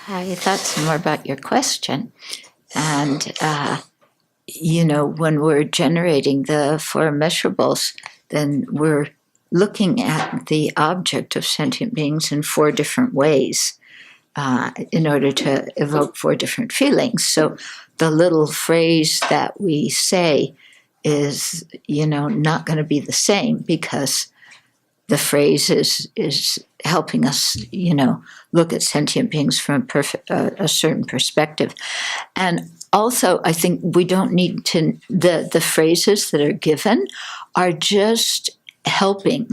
I thought some more about your question. And, when we're generating the four immeasurables, then we're looking at the object of sentient beings in four different ways in order to evoke four different feelings. So the little phrase that we say is, not going to be the same because the phrase is helping us, look at sentient beings from a certain perspective. And also, I think we don't need to, the phrases that are given are just helping.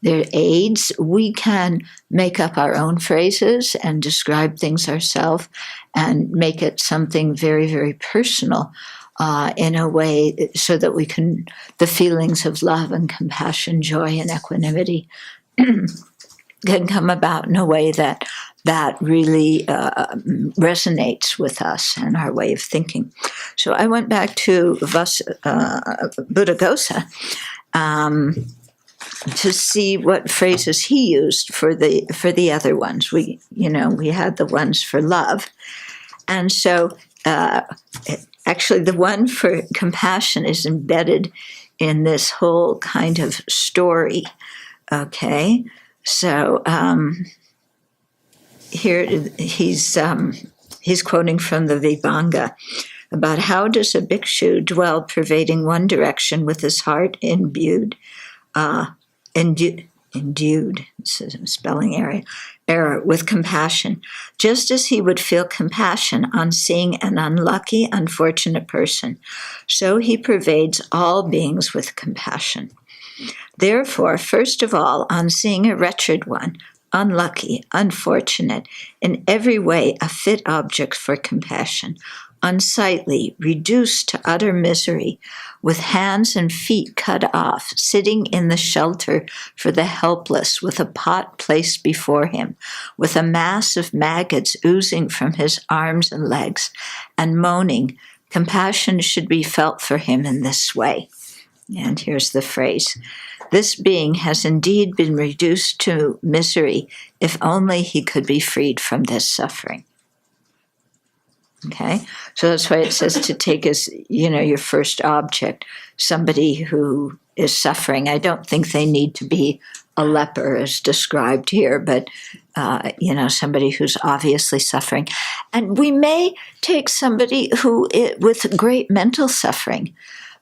They're aids. We can make up our own phrases and describe things ourselves and make it something very, very personal in a way so that we can, the feelings of love and compassion, joy and equanimity can come about in a way that really resonates with us and our way of thinking. So I went back to Buddhicitta to see what phrases he used for the other ones. We had the ones for love, and so actually the one for compassion is embedded in this whole kind of story. Okay, so here he's quoting from the Vibhanga about how does a bhikshu dwell pervading one direction with his heart endued, this is a spelling error, with compassion, just as he would feel compassion on seeing an unlucky, unfortunate person. So he pervades all beings with compassion. Therefore, first of all, on seeing a wretched one, unlucky, unfortunate, in every way a fit object for compassion, unsightly, reduced to utter misery, with hands and feet cut off, sitting in the shelter for the helpless, with a pot placed before him, with a mass of maggots oozing from his arms and legs, and moaning, compassion should be felt for him in this way. And here's the phrase. This being has indeed been reduced to misery, if only he could be freed from this suffering. Okay, so that's why it says to take as, your first object, somebody who is suffering. I don't think they need to be a leper as described here, but, somebody who's obviously suffering. And we may take somebody with great mental suffering,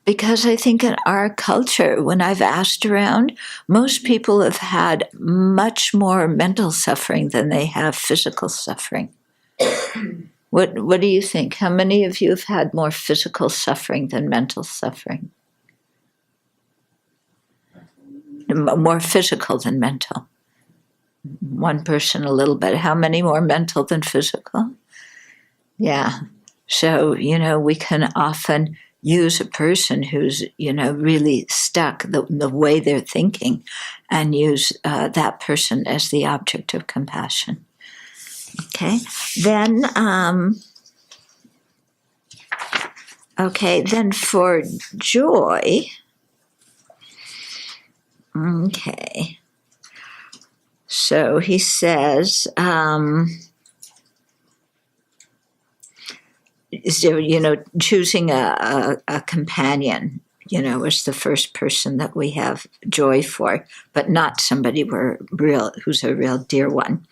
because I think in our culture, when I've asked around, most people have had much more mental suffering than they have physical suffering. What do you think? How many of you have had more physical suffering than mental suffering? More physical than mental. One person a little bit. How many more mental than physical? Yeah. So, we can often use a person who's, really stuck the way they're thinking and use that person as the object of compassion. Okay, then for joy, okay, so he says, choosing a companion, is the first person that we have joy for, but not somebody who's a real dear one.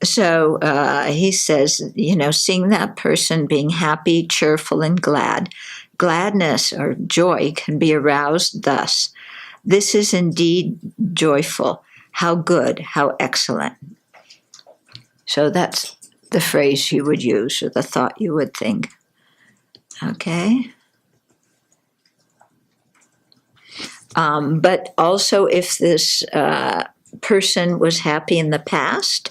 So he says, seeing that person being happy, cheerful, and glad, gladness or joy can be aroused thus. This is indeed joyful. How good, how excellent. So that's the phrase you would use or the thought you would think. Okay. But also if this person was happy in the past,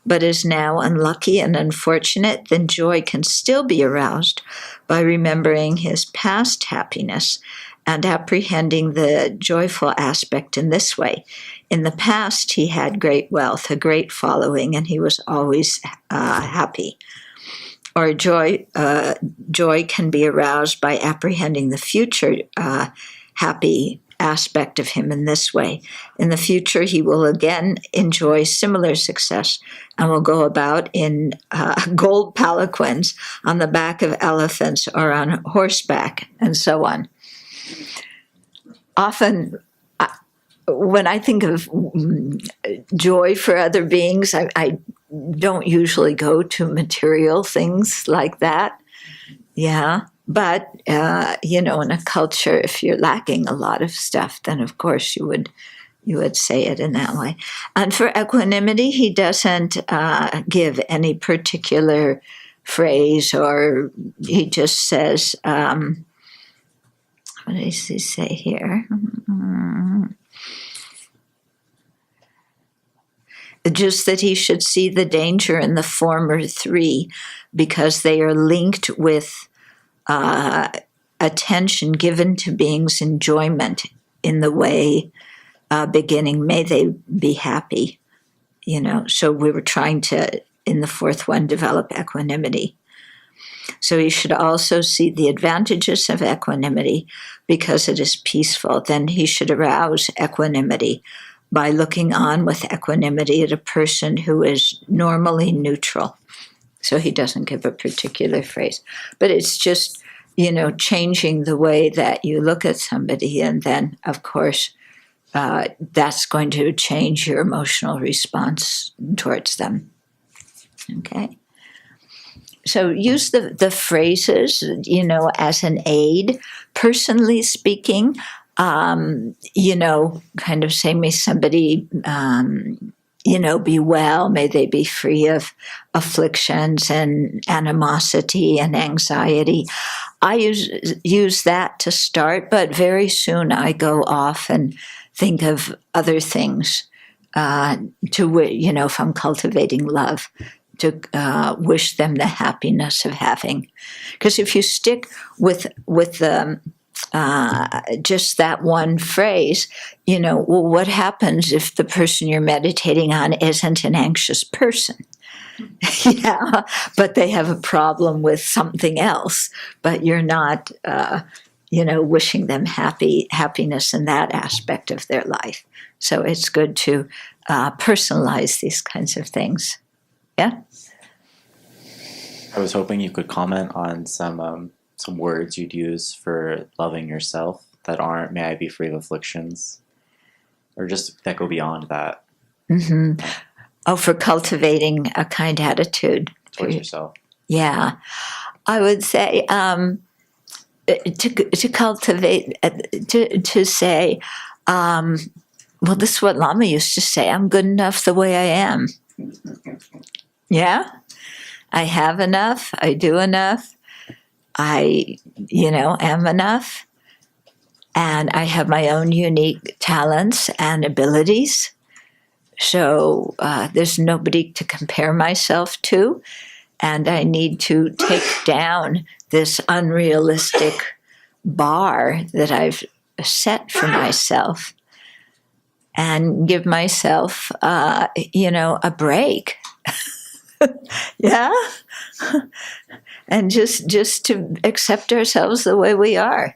but is now unlucky and unfortunate, then joy can still be aroused by remembering his past happiness and apprehending the joyful aspect in this way. In the past, he had great wealth, a great following, and he was always happy. Or joy can be aroused by apprehending the future happy aspect of him in this way. In the future, he will again enjoy similar success and will go about in gold palanquins on the back of elephants or on horseback and so on. Often, when I think of joy for other beings, I don't usually go to material things like that. Yeah. But, in a culture, if you're lacking a lot of stuff, then of course you would say it in that way. And for equanimity, he doesn't give any particular phrase, or he just says, what does he say here? Just that he should see the danger in the former three because they are linked with attention given to beings' enjoyment in the way beginning, may they be happy, So we were trying to, in the fourth one, develop equanimity. So you should also see the advantages of equanimity because it is peaceful. Then he should arouse equanimity by looking on with equanimity at a person who is normally neutral. So he doesn't give a particular phrase, but it's just, changing the way that you look at somebody. And then, of course, that's going to change your emotional response towards them. Okay. So use the phrases, as an aid. Personally speaking, kind of say, may somebody, be well, may they be free of afflictions and animosity and anxiety. I use that to start, but very soon I go off and think of other things if I'm cultivating love, to wish them the happiness of having. Because if you stick with just that one phrase, what happens if the person you're meditating on isn't an anxious person? Yeah, but they have a problem with something else, but you're not, wishing them happiness in that aspect of their life. So it's good to personalize these kinds of things. Yeah. I was hoping you could comment on some words you'd use for loving yourself that aren't, may I be free of afflictions, or just that go beyond that. Mm-hmm. Oh, for cultivating a kind attitude towards yourself. Yeah. I would say to cultivate, to say, this is what Lama used to say, I'm good enough the way I am. Yeah? I have enough, I do enough, I, am enough, and I have my own unique talents and abilities. So there's nobody to compare myself to, and I need to take down this unrealistic bar that I've set for myself and give myself, a break. Yeah? And just to accept ourselves the way we are.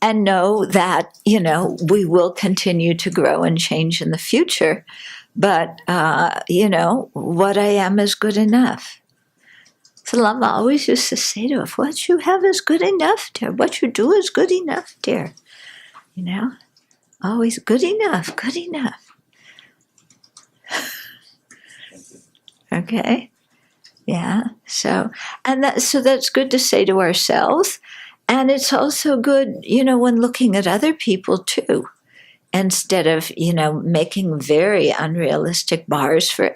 And know that, we will continue to grow and change in the future. But, what I am is good enough. So Lama always used to say to us, what you have is good enough, dear. What you do is good enough, dear. Always good enough, good enough. Okay? Yeah. So that's good to say to ourselves. And it's also good, when looking at other people too, instead of, making very unrealistic bars for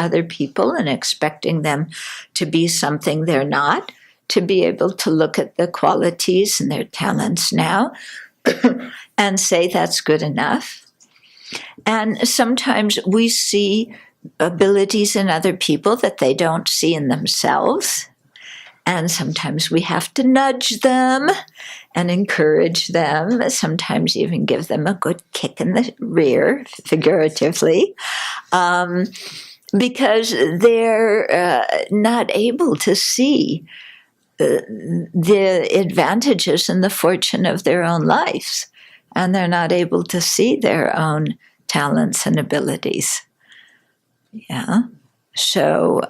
other people and expecting them to be something they're not, to be able to look at the qualities and their talents now and say that's good enough. And sometimes we see abilities in other people that they don't see in themselves. And sometimes we have to nudge them and encourage them, sometimes even give them a good kick in the rear, figuratively, because they're not able to see the advantages and the fortune of their own lives. and they're not able to see their own talents and abilities. Yeah. So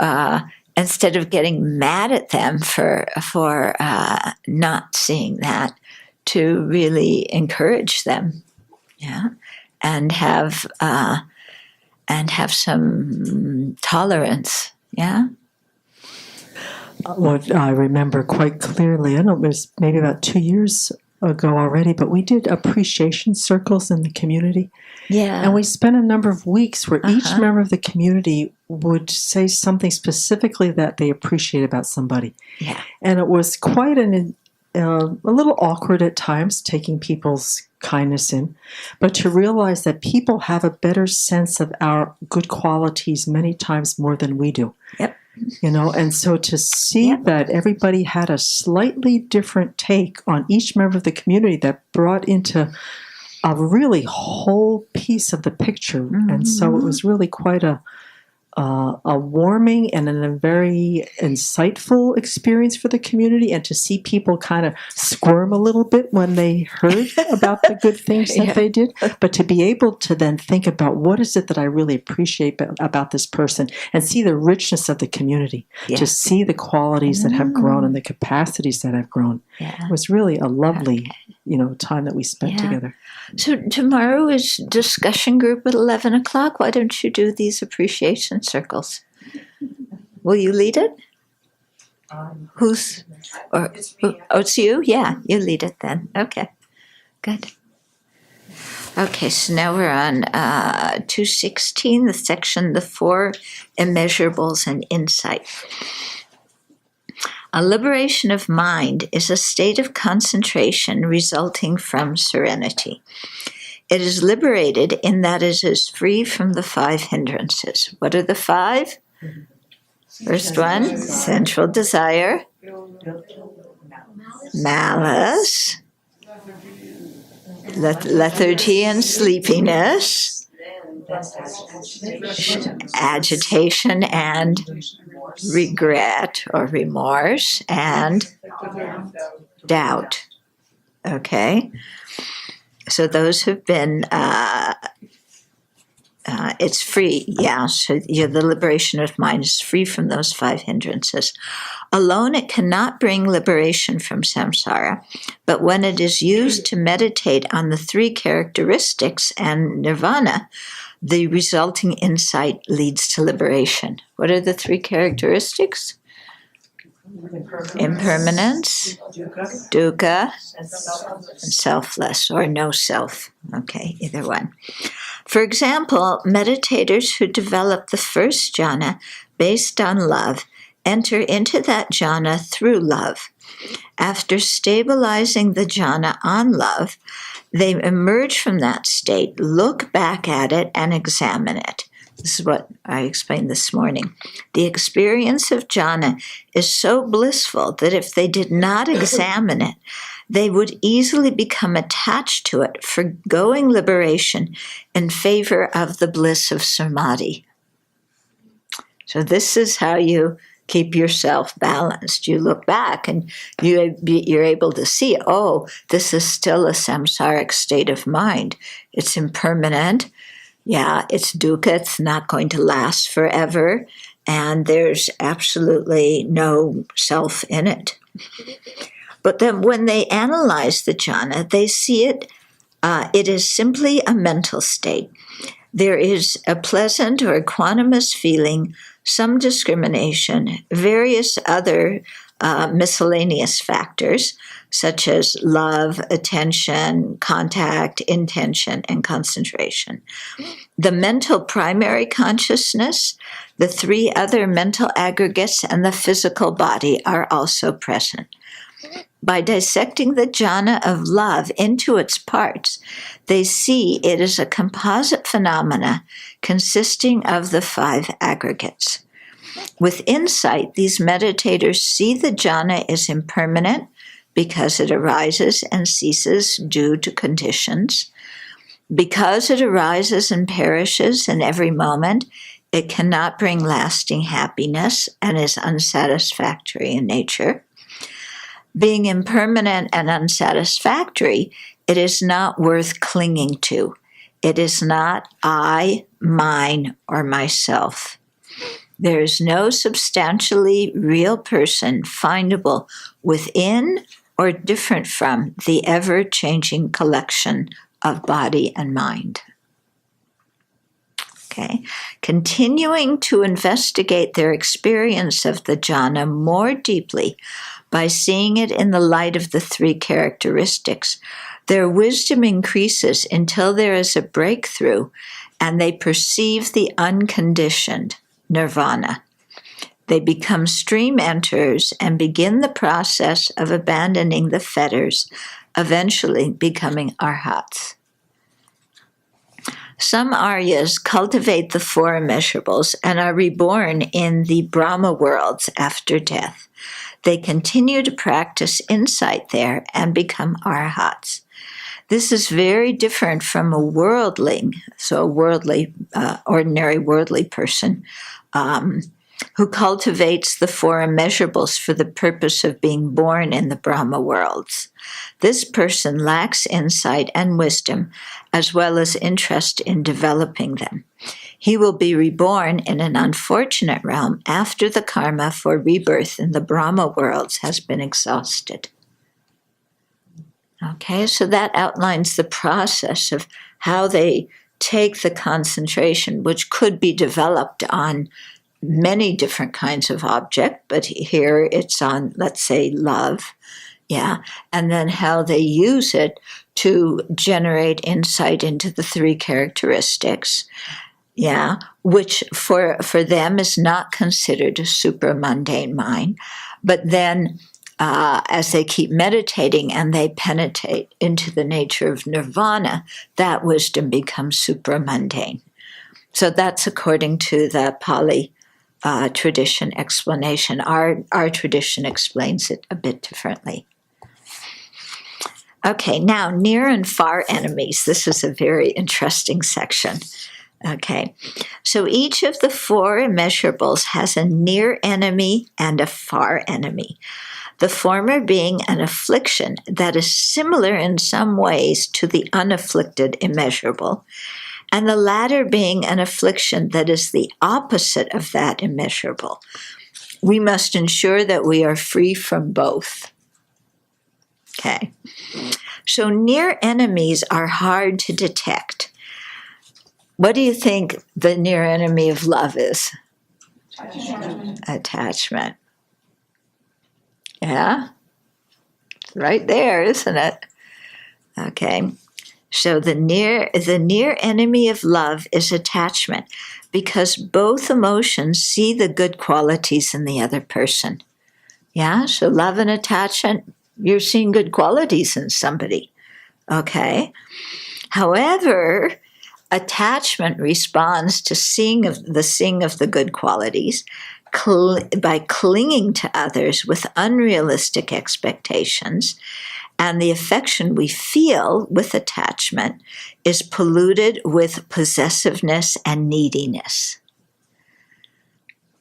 instead of getting mad at them for not seeing that, to really encourage them, yeah, and have some tolerance, yeah. What I remember quite clearly, I don't know, it was maybe about 2 years ago already, but we did appreciation circles in the community. Yeah. And we spent a number of weeks where each member of the community would say something specifically that they appreciate about somebody. Yeah. And it was quite a little awkward at times, taking people's kindness in, but to realize that people have a better sense of our good qualities many times more than we do. Yep. And so to see that everybody had a slightly different take on each member of the community that brought into a really whole piece of the picture. And so it was really quite a warming and a very insightful experience for the community, and to see people kind of squirm a little bit when they heard about the good things that they did, but to be able to then think about what is it that I really appreciate about this person, and see the richness of the community, to see the qualities that have grown and the capacities that have grown. It was really a lovely time that we spent together. So tomorrow is discussion group at 11 o'clock. Why don't you do these appreciation circles? Will you lead it? It's you? Yeah, you lead it then. Okay, good. Okay, so now we're on 216, the section, the 4 Immeasurables and Insight. A liberation of mind is a state of concentration resulting from serenity. It is liberated in that it is free from the 5 hindrances. What are the 5? First one, sensual desire, malice, lethargy and sleepiness, agitation and regret or remorse, and doubt. Okay? So those have been, it's free, so the liberation of mind is free from those 5 hindrances. Alone, it cannot bring liberation from samsara, but when it is used to meditate on the 3 characteristics and nirvana, the resulting insight leads to liberation. What are the 3 characteristics? Impermanence, dukkha, and selfless, or no self. Okay, either one. For example, meditators who develop the first jhana based on love enter into that jhana through love. After stabilizing the jhana on love, they emerge from that state, look back at it, and examine it. This is what I explained this morning. The experience of jhana is so blissful that if they did not examine it, they would easily become attached to it, forgoing liberation in favor of the bliss of samadhi. So this is how you keep yourself balanced. You look back and you're able to see, this is still a samsaric state of mind. It's impermanent. Yeah, it's dukkha. It's not going to last forever. And there's absolutely no self in it. But then when they analyze the jhana, they see it is simply a mental state. There is a pleasant or equanimous feeling, some discrimination, various other miscellaneous factors, such as love, attention, contact, intention, and concentration. The mental primary consciousness, the 3 other mental aggregates, and the physical body are also present. By dissecting the jhana of love into its parts, they see it is a composite phenomena consisting of the 5 aggregates. With insight, these meditators see the jhana is impermanent because it arises and ceases due to conditions. Because it arises and perishes in every moment, it cannot bring lasting happiness and is unsatisfactory in nature. Being impermanent and unsatisfactory, it is not worth clinging to. It is not I, mine, or myself. There is no substantially real person findable within or different from the ever-changing collection of body and mind. Okay. Continuing to investigate their experience of the jhana more deeply by seeing it in the light of the three characteristics, their wisdom increases until there is a breakthrough and they perceive the unconditioned nirvana. They become stream enterers and begin the process of abandoning the fetters, eventually becoming arhats. Some Aryas cultivate the four immeasurables and are reborn in the Brahma worlds after death. They continue to practice insight there and become arhats. This is very different from a worldling, so a worldly, ordinary worldly person, who cultivates the four immeasurables for the purpose of being born in the Brahma worlds. This person lacks insight and wisdom, as well as interest in developing them. He will be reborn in an unfortunate realm after the karma for rebirth in the Brahma worlds has been exhausted. Okay, so that outlines the process of how they take the concentration, which could be developed on many different kinds of object, but here it's on, let's say, love, and then how they use it to generate insight into the three characteristics, which for them is not considered a supramundane mind, but then as they keep meditating and they penetrate into the nature of nirvana, that wisdom becomes supramundane. So that's according to the Pali tradition explanation. Our tradition explains it a bit differently. Okay, now near and far enemies. This is a very interesting section. Okay, so each of the four immeasurables has a near enemy and a far enemy. The former being an affliction that is similar in some ways to the unafflicted immeasurable, and the latter being an affliction that is the opposite of that immeasurable. We must ensure that we are free from both. Okay. So near enemies are hard to detect. What do you think the near enemy of love is? Attachment. Yeah? It's right there, isn't it? Okay. So the near enemy of love is attachment, because both emotions see the good qualities in the other person. Yeah, so love and attachment, you're seeing good qualities in somebody. Okay. However, attachment responds to seeing of the good qualities by clinging to others with unrealistic expectations, and the affection we feel with attachment is polluted with possessiveness and neediness.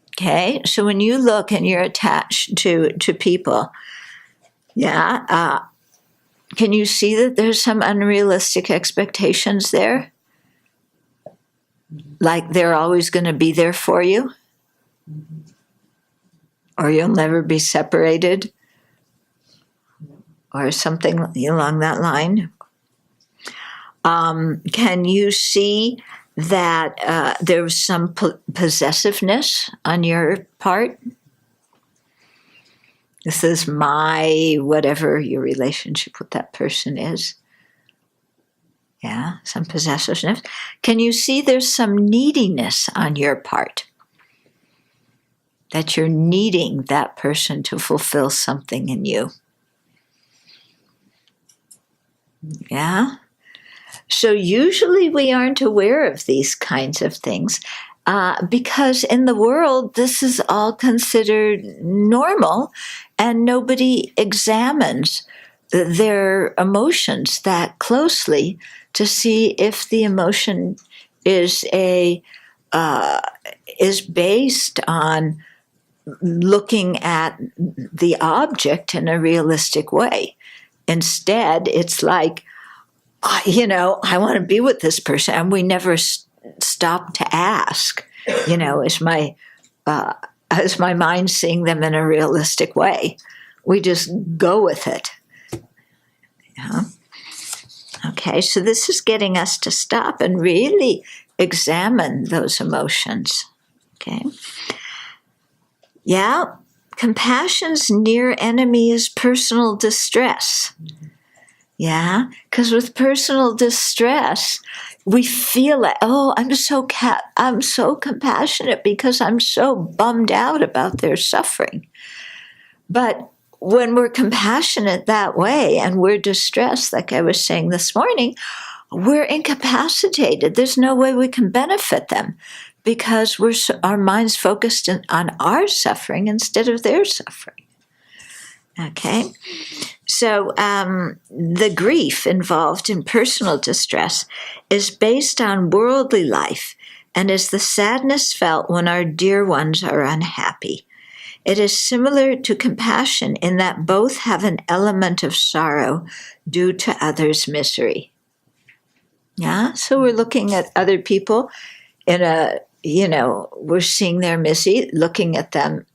Okay, so when you look and you're attached to people, can you see that there's some unrealistic expectations there? Like they're always going to be there for you? Or you'll never be separated? Or something along that line? Can you see that there was some possessiveness on your part? This is my whatever your relationship with that person is. Yeah, some possessiveness. Can you see there's some neediness on your part? That you're needing that person to fulfill something in you. Yeah? So usually we aren't aware of these kinds of things because in the world this is all considered normal and nobody examines their emotions that closely to see if the emotion is based on looking at the object in a realistic way. Instead, it's like, I want to be with this person, and we never stop to ask, is my mind seeing them in a realistic way? We just go with it. Yeah. Okay, so this is getting us to stop and really examine those emotions. Okay. Yeah, compassion's near enemy is personal distress. Yeah, because with personal distress, we feel like, oh, I'm so compassionate because I'm so bummed out about their suffering. But when we're compassionate that way and we're distressed, like I was saying this morning, we're incapacitated. There's no way we can benefit them because our mind's focused on our suffering instead of their suffering. Okay? So the grief involved in personal distress is based on worldly life and is the sadness felt when our dear ones are unhappy. It is similar to compassion in that both have an element of sorrow due to others' misery. Yeah, so we're looking at other people we're seeing their misery, looking at them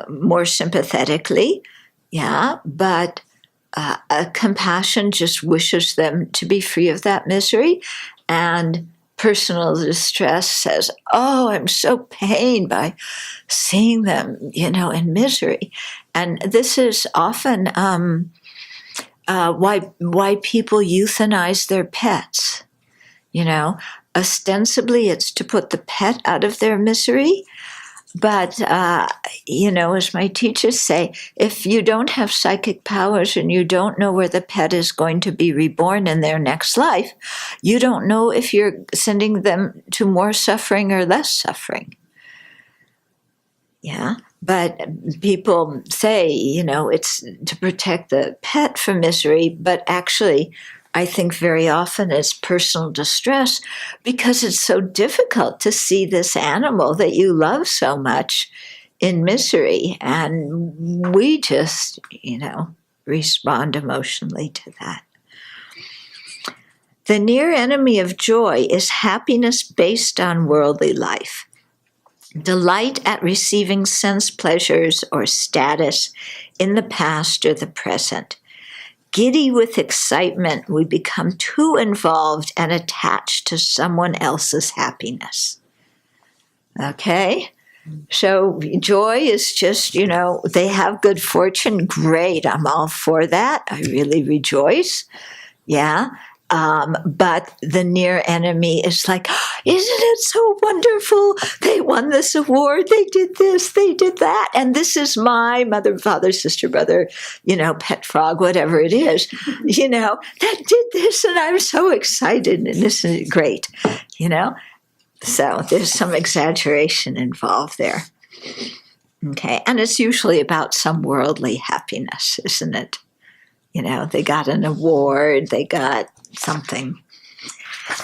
more sympathetically. Yeah, but compassion just wishes them to be free of that misery, and personal distress says, oh, I'm so pained by seeing them, in misery. And this is often why people euthanize their pets. Ostensibly it's to put the pet out of their misery. But, as my teachers say, if you don't have psychic powers and you don't know where the pet is going to be reborn in their next life, you don't know if you're sending them to more suffering or less suffering. Yeah, but people say, it's to protect the pet from misery, but actually, I think very often it's personal distress because it's so difficult to see this animal that you love so much in misery. And we just, respond emotionally to that. The near enemy of joy is happiness based on worldly life. Delight at receiving sense pleasures or status in the past or the present. Giddy with excitement, we become too involved and attached to someone else's happiness. Okay? So joy is just, they have good fortune. Great, I'm all for that. I really rejoice. Yeah. But the near enemy is like, isn't it so wonderful? They won this award. They did this. They did that. And this is my mother, father, sister, brother, pet frog, whatever it is, that did this. And I'm so excited. And isn't it great? So there's some exaggeration involved there. Okay. And it's usually about some worldly happiness, isn't it? They got an award. They got something.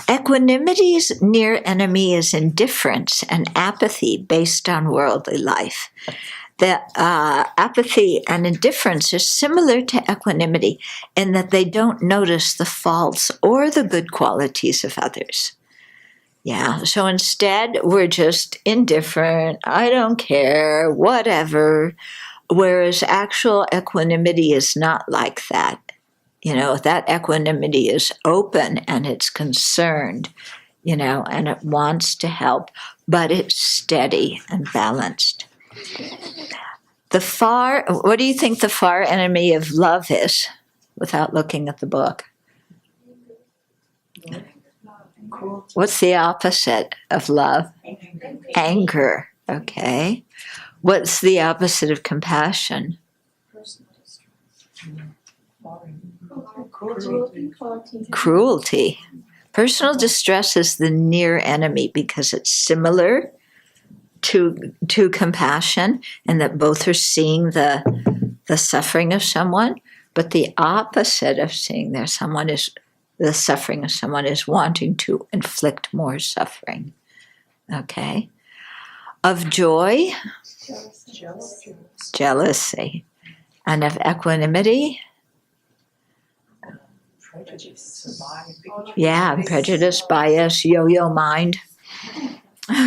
Equanimity's near enemy is indifference and apathy based on worldly life. The apathy and indifference are similar to equanimity in that they don't notice the faults or the good qualities of others. Yeah, so instead we're just indifferent, I don't care, whatever, whereas actual equanimity is not like that. That equanimity is open and it's concerned, and it wants to help, but it's steady and balanced. What do you think the far enemy of love is, without looking at the book? What's the opposite of love? Anger. Okay. What's the opposite of compassion? Cruelty. Personal distress is the near enemy because it's similar to compassion, and that both are seeing the suffering of someone, but the opposite of seeing the suffering of someone is wanting to inflict more suffering. Okay. Of joy, jealousy, and of equanimity, Yeah, prejudice, bias, yo-yo mind.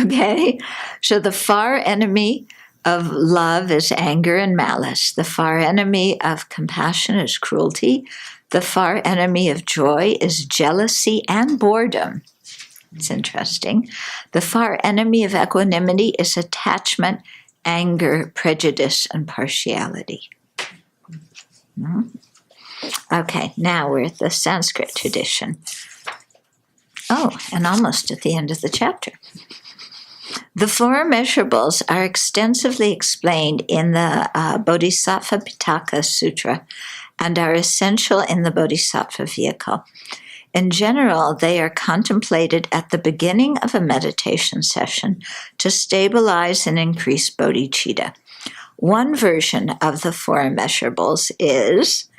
Okay, so the far enemy of love is anger and malice. The far enemy of compassion is cruelty. The far enemy of joy is jealousy and boredom. It's interesting. The far enemy of equanimity is attachment, anger, prejudice, and partiality. Okay, now we're at the Sanskrit tradition. Oh, and almost at the end of the chapter. The four immeasurables are extensively explained in the Bodhisattva Pitaka Sutra and are essential in the Bodhisattva vehicle. In general, they are contemplated at the beginning of a meditation session to stabilize and increase bodhicitta. One version of the four immeasurables is,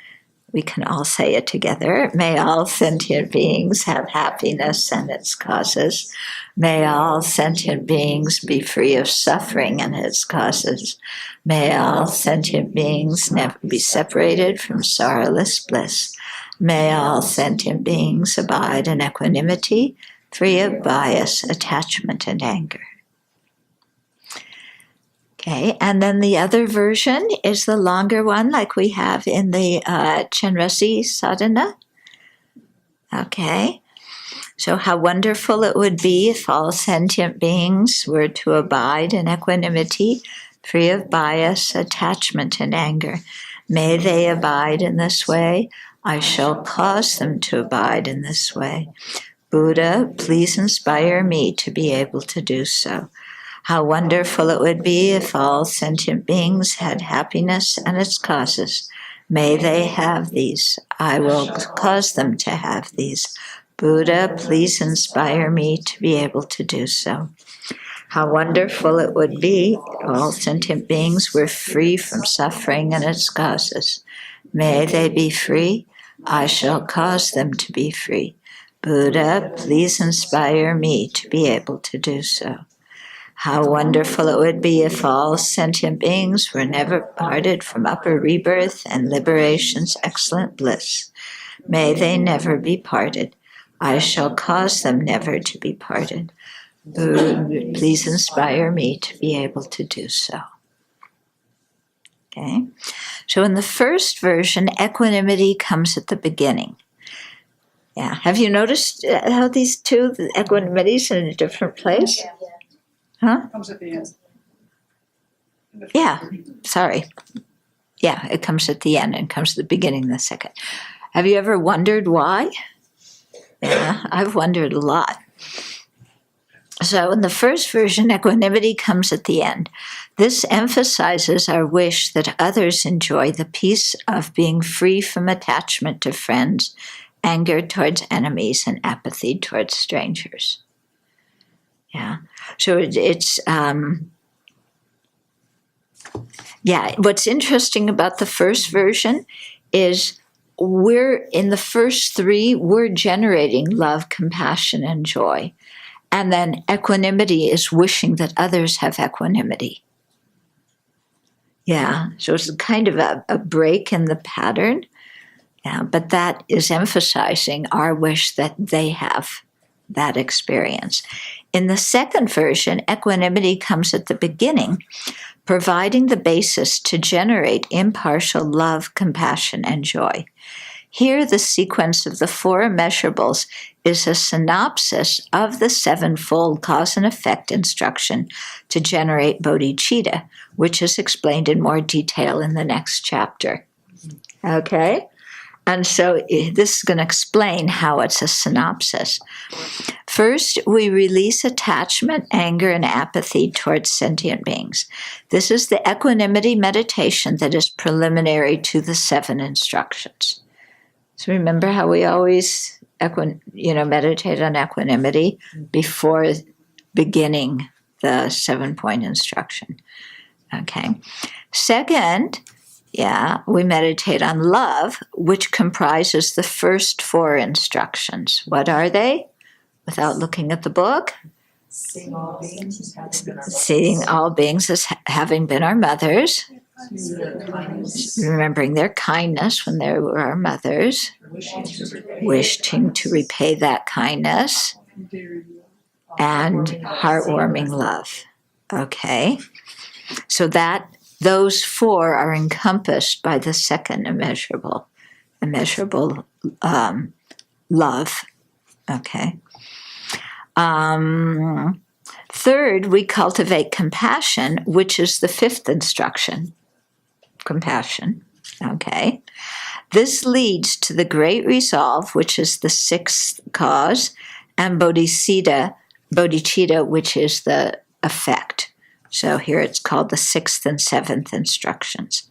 we can all say it together, may all sentient beings have happiness and its causes. May all sentient beings be free of suffering and its causes. May all sentient beings never be separated from sorrowless bliss. May all sentient beings abide in equanimity, free of bias, attachment, and anger. Okay, and then the other version is the longer one, like we have in the Chenrezig sadhana. Okay, so how wonderful it would be if all sentient beings were to abide in equanimity, free of bias, attachment, and anger. May they abide in this way. I shall cause them to abide in this way. Buddha, please inspire me to be able to do so. How wonderful it would be if all sentient beings had happiness and its causes. May they have these. I will cause them to have these. Buddha, please inspire me to be able to do so. How wonderful it would be if all sentient beings were free from suffering and its causes. May they be free. I shall cause them to be free. Buddha, please inspire me to be able to do so. How wonderful it would be if all sentient beings were never parted from upper rebirth and liberation's excellent bliss. May they never be parted. I shall cause them never to be parted. Please inspire me to be able to do so. Okay, so in the first version, equanimity comes at the beginning. Yeah, have you noticed how these two, the equanimity's in a different place? Huh? Comes at the end. Yeah, sorry. Yeah, it comes at the end and comes at the beginning the second. Have you ever wondered why? Yeah, I've wondered a lot. So in the first version, equanimity comes at the end. This emphasizes our wish that others enjoy the peace of being free from attachment to friends, anger towards enemies, and apathy towards strangers. Yeah, so it's what's interesting about the first version is we're in the first three, we're generating love, compassion, and joy. And then equanimity is wishing that others have equanimity. Yeah, so it's kind of a break in the pattern. Yeah, but that is emphasizing our wish that they have that experience. In the second version, equanimity comes at the beginning, providing the basis to generate impartial love, compassion, and joy. Here, the sequence of the four immeasurables is a synopsis of the sevenfold cause and effect instruction to generate bodhicitta, which is explained in more detail in the next chapter. Okay? And so this is going to explain how it's a synopsis. First, we release attachment, anger, and apathy towards sentient beings. This is the equanimity meditation that is preliminary to the 7 instructions. So remember how we always meditate on equanimity before beginning the 7-point instruction. Okay. Second, we meditate on love, which comprises the first 4 instructions. What are they? Without looking at the book? Seeing all beings as having been our mothers. Seeing all beings as having been our mothers. remembering their kindness when they were our mothers, wishing to repay that kindness, and heartwarming love. Okay, so that those four are encompassed by the second immeasurable love. Okay. Third, we cultivate compassion, which is the fifth instruction. Compassion. Okay. This leads to the great resolve, which is the sixth cause, and bodhicitta, which is the effect. So here it's called the sixth and seventh instructions.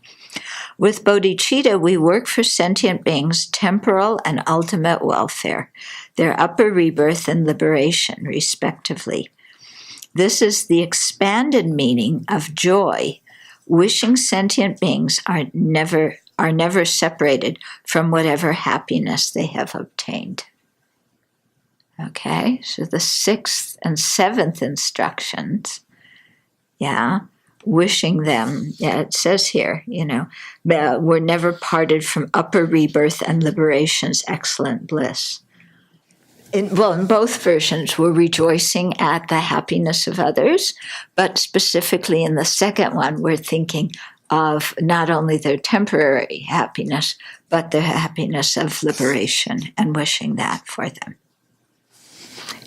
With bodhicitta, we work for sentient beings' temporal and ultimate welfare, their upper rebirth and liberation, respectively. This is the expanded meaning of joy. Wishing sentient beings are never separated from whatever happiness they have obtained. Okay, so the sixth and seventh instructions, wishing them, it says here, we're never parted from upper rebirth and liberation's excellent bliss. In both versions, we're rejoicing at the happiness of others, but specifically in the second one, we're thinking of not only their temporary happiness, but their happiness of liberation and wishing that for them.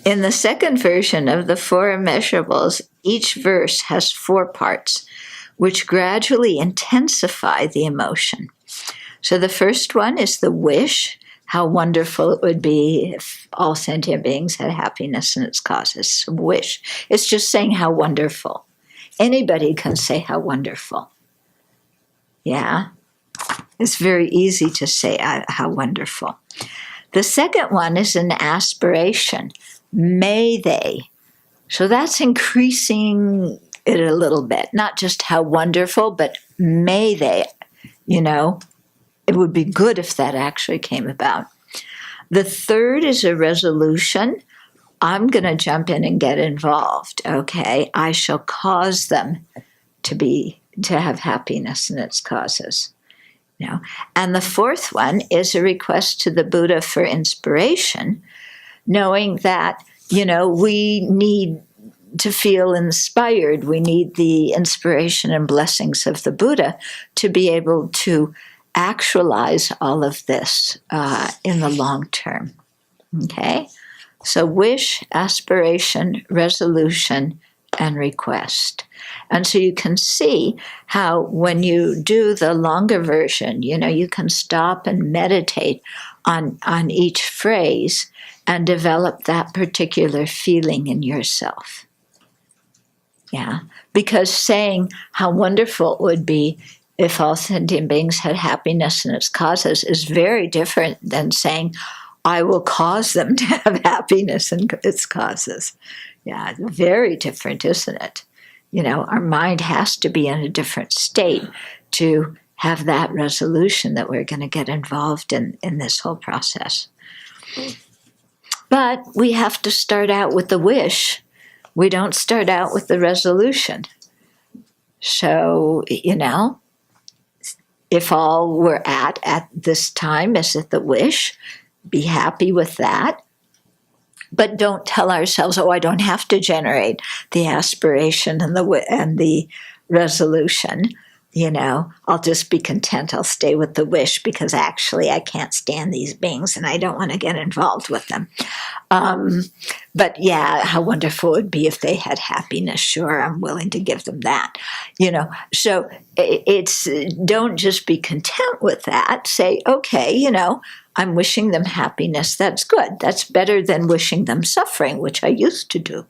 In the second version of the Four Immeasurables, each verse has 4 parts, which gradually intensify the emotion. So the first one is the wish, how wonderful it would be if all sentient beings had happiness and its causes. Wish. It's just saying how wonderful. Anybody can say how wonderful. Yeah. It's very easy to say how wonderful. The second one is an aspiration. May they. So that's increasing it a little bit. Not just how wonderful, but may they. It would be good if that actually came about. The third is a resolution. I'm going to jump in and get involved. Okay, I shall cause them to have happiness in its causes. And the fourth one is a request to the Buddha for inspiration, knowing that we need to feel inspired. We need the inspiration and blessings of the Buddha to be able to actualize all of this in the long term. Okay? So wish, aspiration, resolution, and request. And so you can see how when you do the longer version, you can stop and meditate on each phrase and develop that particular feeling in yourself. Yeah, because saying how wonderful it would be if all sentient beings had happiness in its causes is very different than saying, I will cause them to have happiness in its causes. Yeah, very different, isn't it? Our mind has to be in a different state to have that resolution that we're going to get involved in this whole process. But we have to start out with the wish. We don't start out with the resolution. So, if all we're at this time is at the wish, be happy with that. But don't tell ourselves, I don't have to generate the aspiration and the resolution. I'll just be content. I'll stay with the wish because actually I can't stand these beings and I don't want to get involved with them. But yeah, how wonderful it would be if they had happiness. Sure, I'm willing to give them that. So it's don't just be content with that. Say, okay, I'm wishing them happiness. That's good. That's better than wishing them suffering, which I used to do.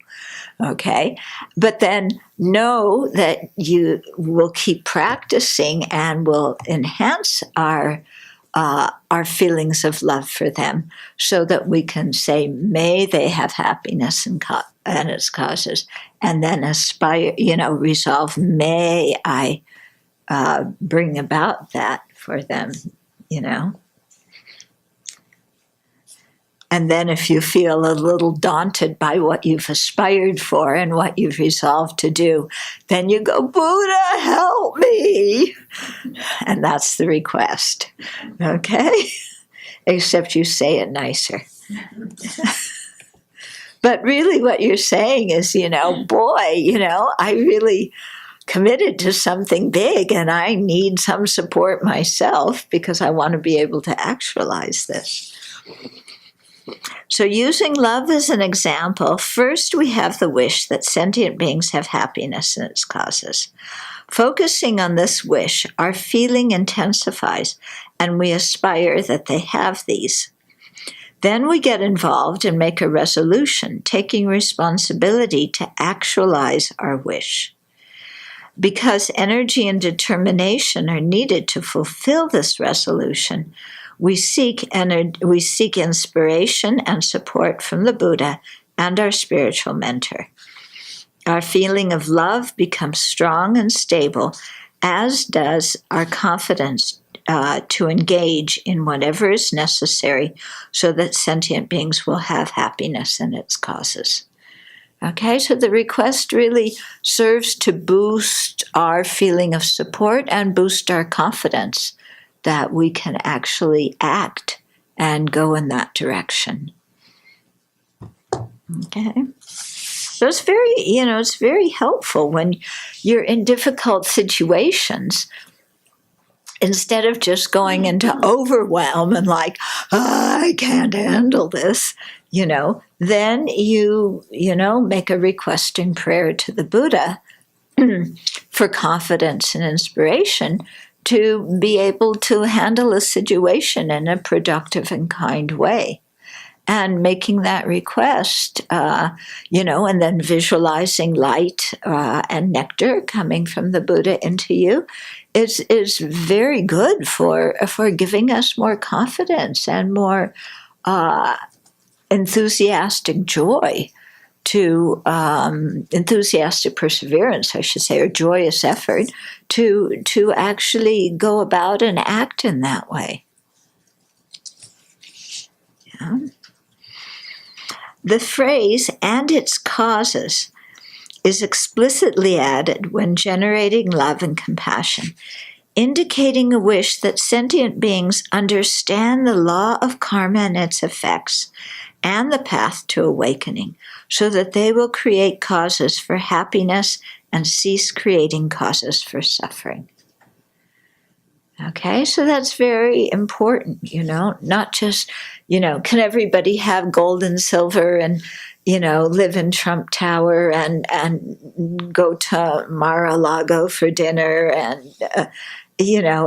Okay. But then know that you will keep practicing and will enhance our feelings of love for them so that we can say, may they have happiness and its causes, and then aspire, resolve, may I bring about that for them, And then if you feel a little daunted by what you've aspired for and what you've resolved to do, then you go, Buddha, help me. And that's the request. Okay? Except you say it nicer. But really what you're saying is, boy, I really committed to something big and I need some support myself because I want to be able to actualize this. So using love as an example, first we have the wish that sentient beings have happiness in its causes. Focusing on this wish, our feeling intensifies and we aspire that they have these. Then we get involved and make a resolution, taking responsibility to actualize our wish. Because energy and determination are needed to fulfill this resolution, we seek inspiration and support from the Buddha and our spiritual mentor. Our feeling of love becomes strong and stable, as does our confidence to engage in whatever is necessary so that sentient beings will have happiness in its causes. Okay, so the request really serves to boost our feeling of support and boost our confidence that we can actually act and go in that direction. Okay. So it's very helpful when you're in difficult situations. Instead of just going into overwhelm and like, I can't handle this, then you make a request in prayer to the Buddha for confidence and inspiration to be able to handle a situation in a productive and kind way. And making that request, and then visualizing light and nectar coming from the Buddha into you is very good for giving us more confidence and more enthusiastic joy to enthusiastic perseverance, I should say, or joyous effort to actually go about and act in that way. Yeah. The phrase, and its causes, is explicitly added when generating love and compassion, indicating a wish that sentient beings understand the law of karma and its effects and the path to awakening, so that they will create causes for happiness and cease creating causes for suffering. Okay, so that's very important, not just, can everybody have gold and silver and, live in Trump Tower and go to Mar-a-Lago for dinner and,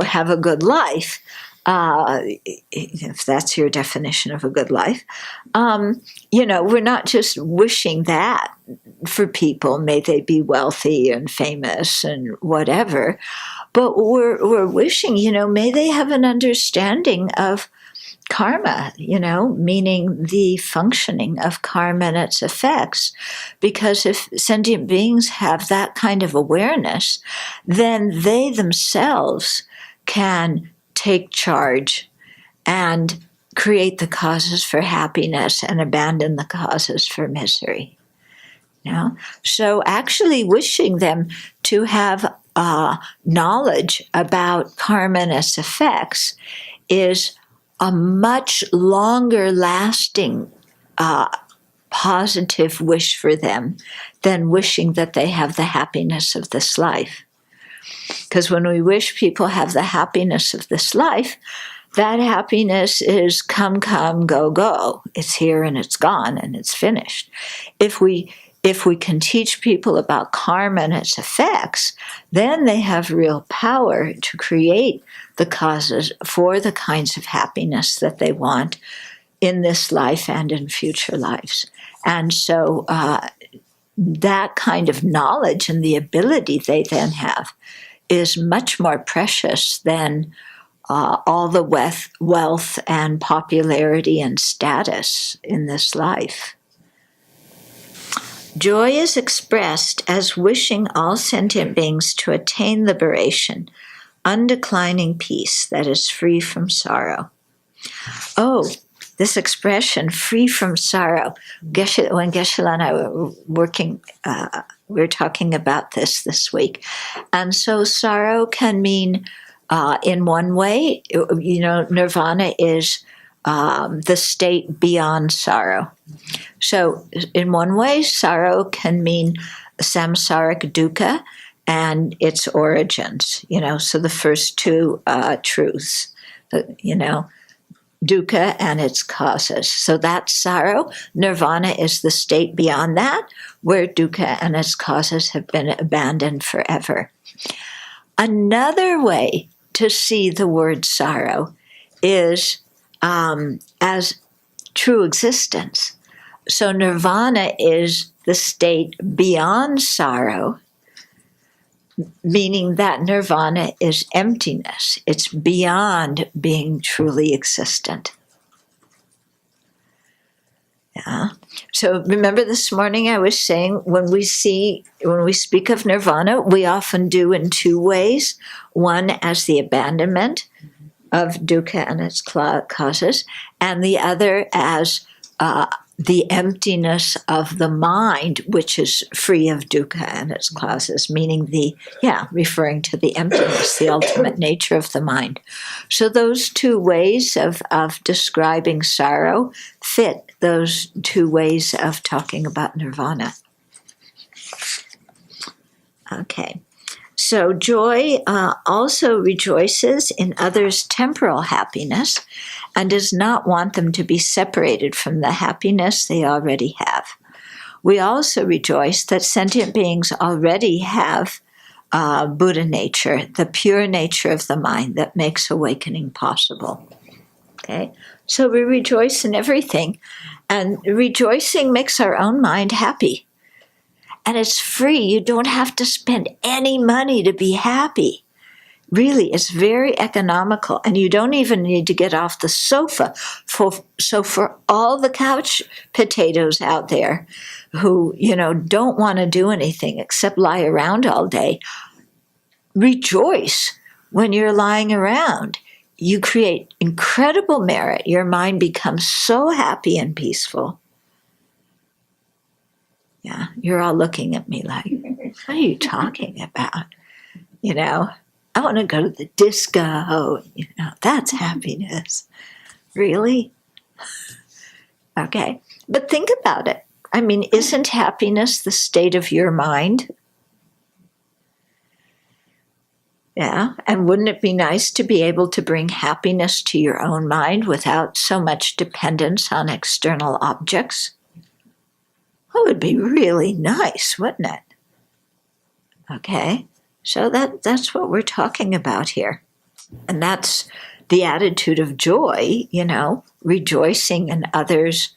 have a good life, if that's your definition of a good life. We're not just wishing that for people, may they be wealthy and famous and whatever, but we're wishing, may they have an understanding of karma, meaning the functioning of karma and its effects. Because if sentient beings have that kind of awareness, then they themselves can take charge and create the causes for happiness and abandon the causes for misery. So actually wishing them to have knowledge about karma and its effects is a much longer lasting positive wish for them than wishing that they have the happiness of this life. Because when we wish people have the happiness of this life, that happiness is come, go, go. It's here and it's gone and it's finished. If we can teach people about karma and its effects, then they have real power to create the causes for the kinds of happiness that they want in this life and in future lives. And so that kind of knowledge and the ability they then have is much more precious than all the wealth and popularity and status in this life. Joy is expressed as wishing all sentient beings to attain liberation, undeclining peace that is free from sorrow. Oh, this expression, free from sorrow. When Geshe-la and I were working, we were talking about this week. And so sorrow can mean, in one way, nirvana is the state beyond sorrow. So in one way, sorrow can mean samsaric dukkha and its origins, so the first two truths, dukkha and its causes. So that's sorrow. Nirvana is the state beyond that, where dukkha and its causes have been abandoned forever. Another way to see the word sorrow is as true existence. So nirvana is the state beyond sorrow, meaning that nirvana is emptiness. It's beyond being truly existent. Yeah. So remember this morning I was saying when we speak of nirvana, we often do in two ways. One as the abandonment of dukkha and its causes, and the other as the emptiness of the mind, which is free of dukkha and its causes, meaning referring to the emptiness, the ultimate nature of the mind. So those two ways of describing sorrow fit those two ways of talking about nirvana. Okay. So joy also rejoices in others' temporal happiness and does not want them to be separated from the happiness they already have. We also rejoice that sentient beings already have Buddha nature, the pure nature of the mind that makes awakening possible. Okay, so we rejoice in everything, and rejoicing makes our own mind happy. And it's free. You don't have to spend any money to be happy. Really, it's very economical. And you don't even need to get off the sofa. So for all the couch potatoes out there who, don't want to do anything except lie around all day, rejoice when you're lying around. You create incredible merit. Your mind becomes so happy and peaceful. Yeah, you're all looking at me like, what are you talking about? I want to go to the disco. That's happiness. Really? Okay, but think about it. I mean, isn't happiness the state of your mind? Yeah, and wouldn't it be nice to be able to bring happiness to your own mind without so much dependence on external objects? That would be really nice, wouldn't it? Okay, so that's what we're talking about here. And that's the attitude of joy, rejoicing in others'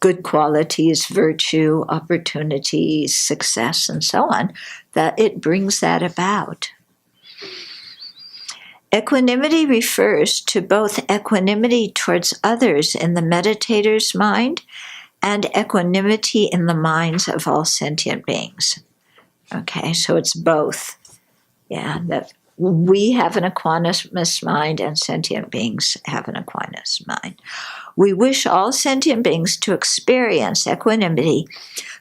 good qualities, virtue, opportunities, success, and so on, that it brings that about. Equanimity refers to both equanimity towards others in the meditator's mind and equanimity in the minds of all sentient beings. Okay, so it's both. Yeah, that we have an equanimous mind and sentient beings have an equanimous mind. We wish all sentient beings to experience equanimity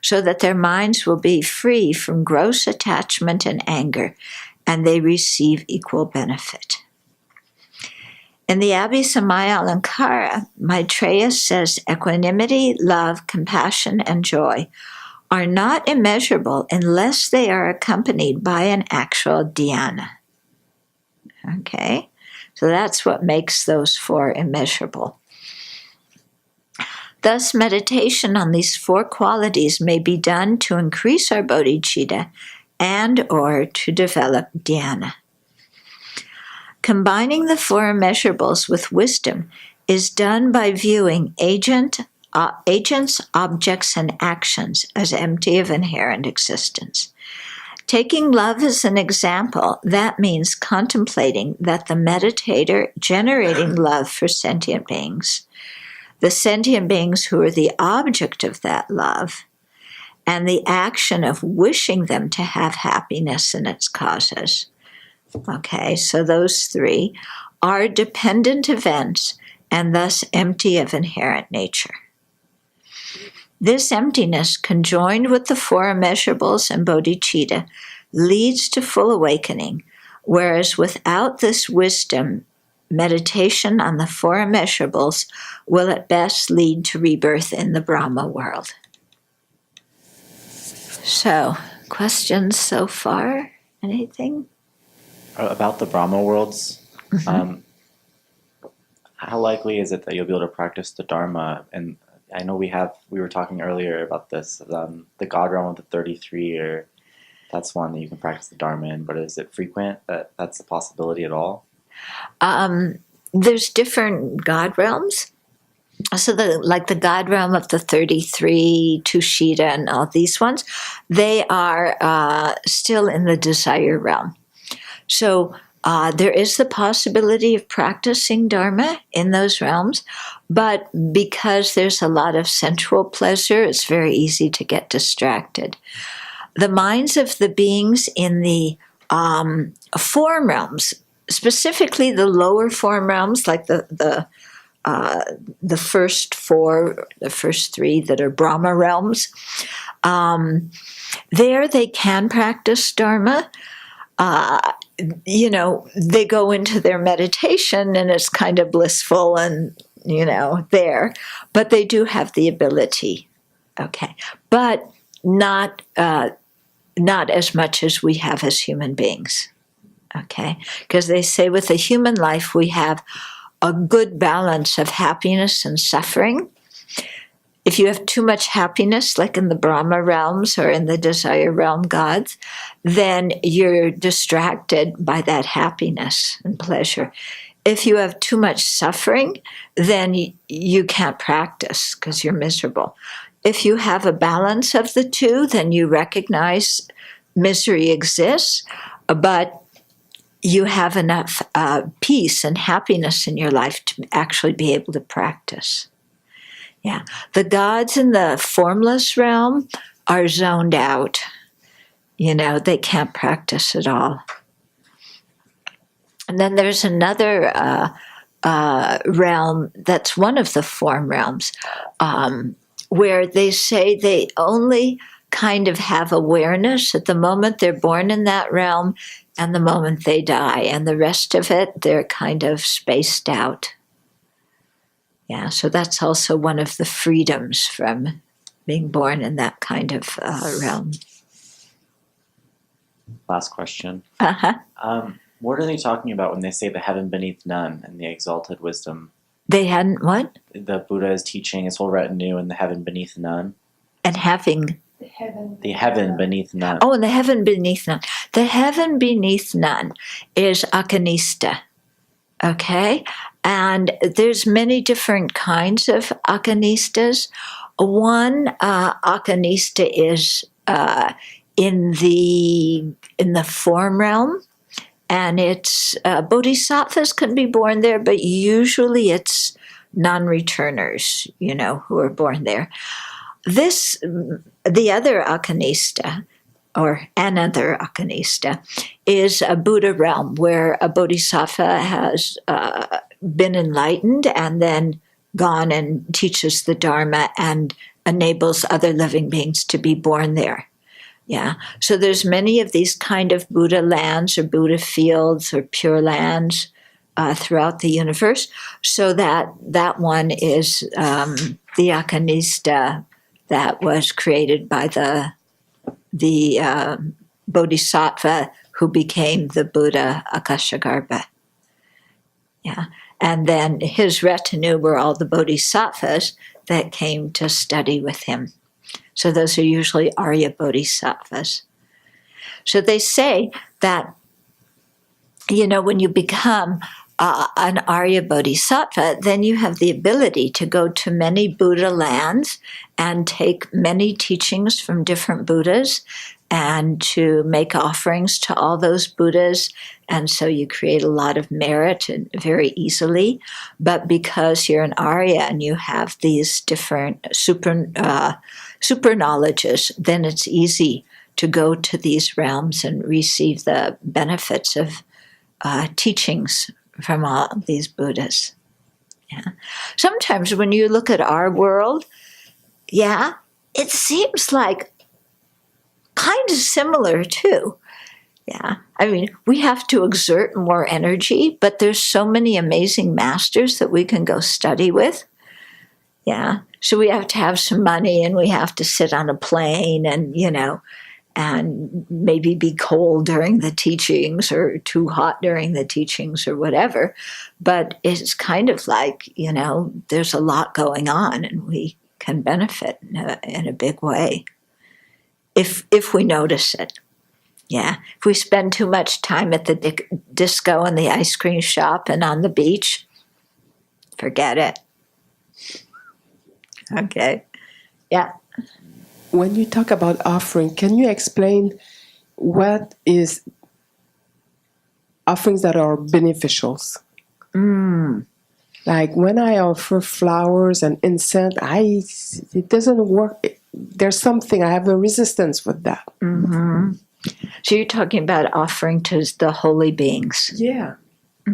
so that their minds will be free from gross attachment and anger, and they receive equal benefit. In the Abbey Samaya Alankara, Maitreya says equanimity, love, compassion, and joy are not immeasurable unless they are accompanied by an actual dhyana. Okay, so that's what makes those four immeasurable. Thus, meditation on these four qualities may be done to increase our bodhicitta and or to develop dhyana. Combining the four immeasurables with wisdom is done by viewing agents, objects, and actions as empty of inherent existence. Taking love as an example, that means contemplating that the meditator generating love for sentient beings, the sentient beings who are the object of that love, and the action of wishing them to have happiness in its causes. Okay, so those three are dependent events and thus empty of inherent nature. This emptiness, conjoined with the four immeasurables and bodhicitta, leads to full awakening, whereas without this wisdom, meditation on the four immeasurables will at best lead to rebirth in the Brahma world. So, questions so far? Anything? About the Brahma worlds, how likely is it that you'll be able to practice the Dharma? And I know we were talking earlier about this, the God realm of the 33, or that's one that you can practice the Dharma in, but is it frequent that that's a possibility at all? There's different God realms. So the God realm of the 33, Tushita, and all these ones, they are still in the desire realm. So there is the possibility of practicing Dharma in those realms, but because there's a lot of sensual pleasure, it's very easy to get distracted. The minds of the beings in the form realms, specifically the lower form realms, like the first four, the first three that are Brahma realms, there they can practice Dharma. They go into their meditation and it's kind of blissful and, there. But they do have the ability, okay. But not as much as we have as human beings, okay. Because they say with a human life we have a good balance of happiness and suffering. If you have too much happiness, like in the Brahma realms or in the desire realm gods, then you're distracted by that happiness and pleasure. If you have too much suffering, then you can't practice because you're miserable. If you have a balance of the two, then you recognize misery exists, but you have enough peace and happiness in your life to actually be able to practice. Yeah, the gods in the formless realm are zoned out. They can't practice at all. And then there's another realm that's one of the form realms, where they say they only kind of have awareness at the moment they're born in that realm and the moment they die, and the rest of it, they're kind of spaced out. Yeah, so that's also one of the freedoms from being born in that kind of realm. Last question. Uh-huh. What are they talking about when they say the heaven beneath none and the exalted wisdom? They hadn't what? The Buddha is teaching his whole retinue in the heaven beneath none. And having... The heaven beneath none. Oh, and the heaven beneath none. The heaven beneath none is akanista, okay? And there's many different kinds of akanistas. One akanista is in the form realm, and it's bodhisattvas can be born there, but usually it's non-returners, who are born there. The other akanista, or another akanista, is a Buddha realm where a bodhisattva has been enlightened and then gone and teaches the Dharma and enables other living beings to be born there. Yeah, so there's many of these kind of Buddha lands or Buddha fields or pure lands throughout the universe. So that one is the akanista that was created by the bodhisattva who became the Buddha Akashagarbha. Yeah, and then his retinue were all the bodhisattvas that came to study with him. So those are usually Arya bodhisattvas. So they say that, when you become an Arya bodhisattva, then you have the ability to go to many Buddha lands and take many teachings from different Buddhas and to make offerings to all those Buddhas. And so you create a lot of merit and very easily. But because you're an Arya and you have these different super knowledges, then it's easy to go to these realms and receive the benefits of teachings from all these Buddhas. Yeah. Sometimes when you look at our world, yeah, it seems like kind of similar too. Yeah. I mean, we have to exert more energy, but there's so many amazing masters that we can go study with. Yeah. So we have to have some money and we have to sit on a plane and, and maybe be cold during the teachings or too hot during the teachings or whatever. But it's kind of like, there's a lot going on and we can benefit in a big way if we notice it. Yeah. If we spend too much time at the disco and the ice cream shop and on the beach, forget it. Okay. Yeah. When you talk about offering, can you explain what is offerings that are beneficials? Like when I offer flowers and incense, it doesn't work. There's something, I have a resistance with that. Mm-hmm. So you're talking about offering to the holy beings. Yeah.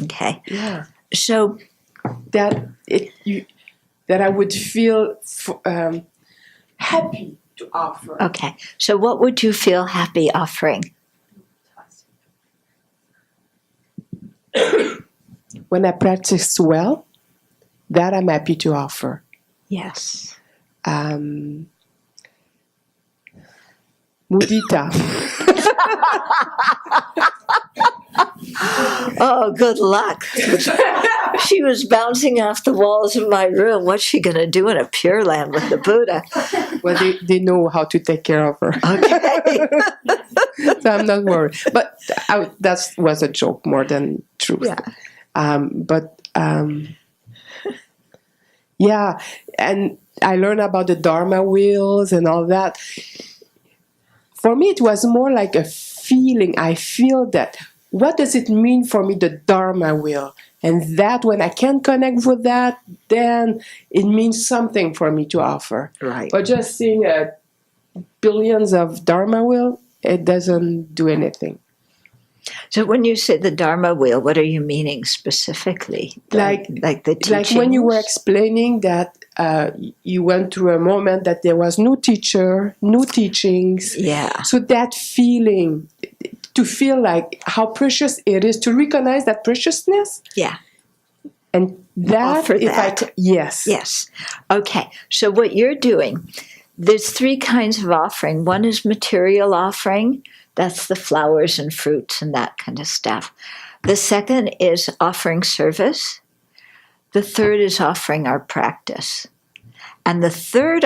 Okay. Yeah. So that I would feel happy to offer. Okay. So what would you feel happy offering? When I practice well, that I'm happy to offer. Yes. Mudita. Oh, good luck. She was bouncing off the walls of my room. What's she going to do in a Pure Land with the Buddha? Well, they know how to take care of her. Okay. So I'm not worried. But that was a joke more than truth. Yeah. Yeah. And I learned about the Dharma wheels and all that. For me, it was more like a feeling. I feel that, what does it mean for me, the Dharma wheel? And that when I can connect with that, then it means something for me to offer. Right. But just seeing billions of Dharma wheel, it doesn't do anything. So when you say the Dharma wheel, what are you meaning specifically? Like the teachings? Like when you were explaining that you went through a moment that there was no teacher, no teachings. Yeah. So that feeling, to feel like how precious it is, to recognize that preciousness. Yeah. And that, offer that. Yes. Yes. Okay. So what you're doing, there's three kinds of offering. One is material offering. That's the flowers and fruits and that kind of stuff. The second is offering service. The third is offering our practice. And the third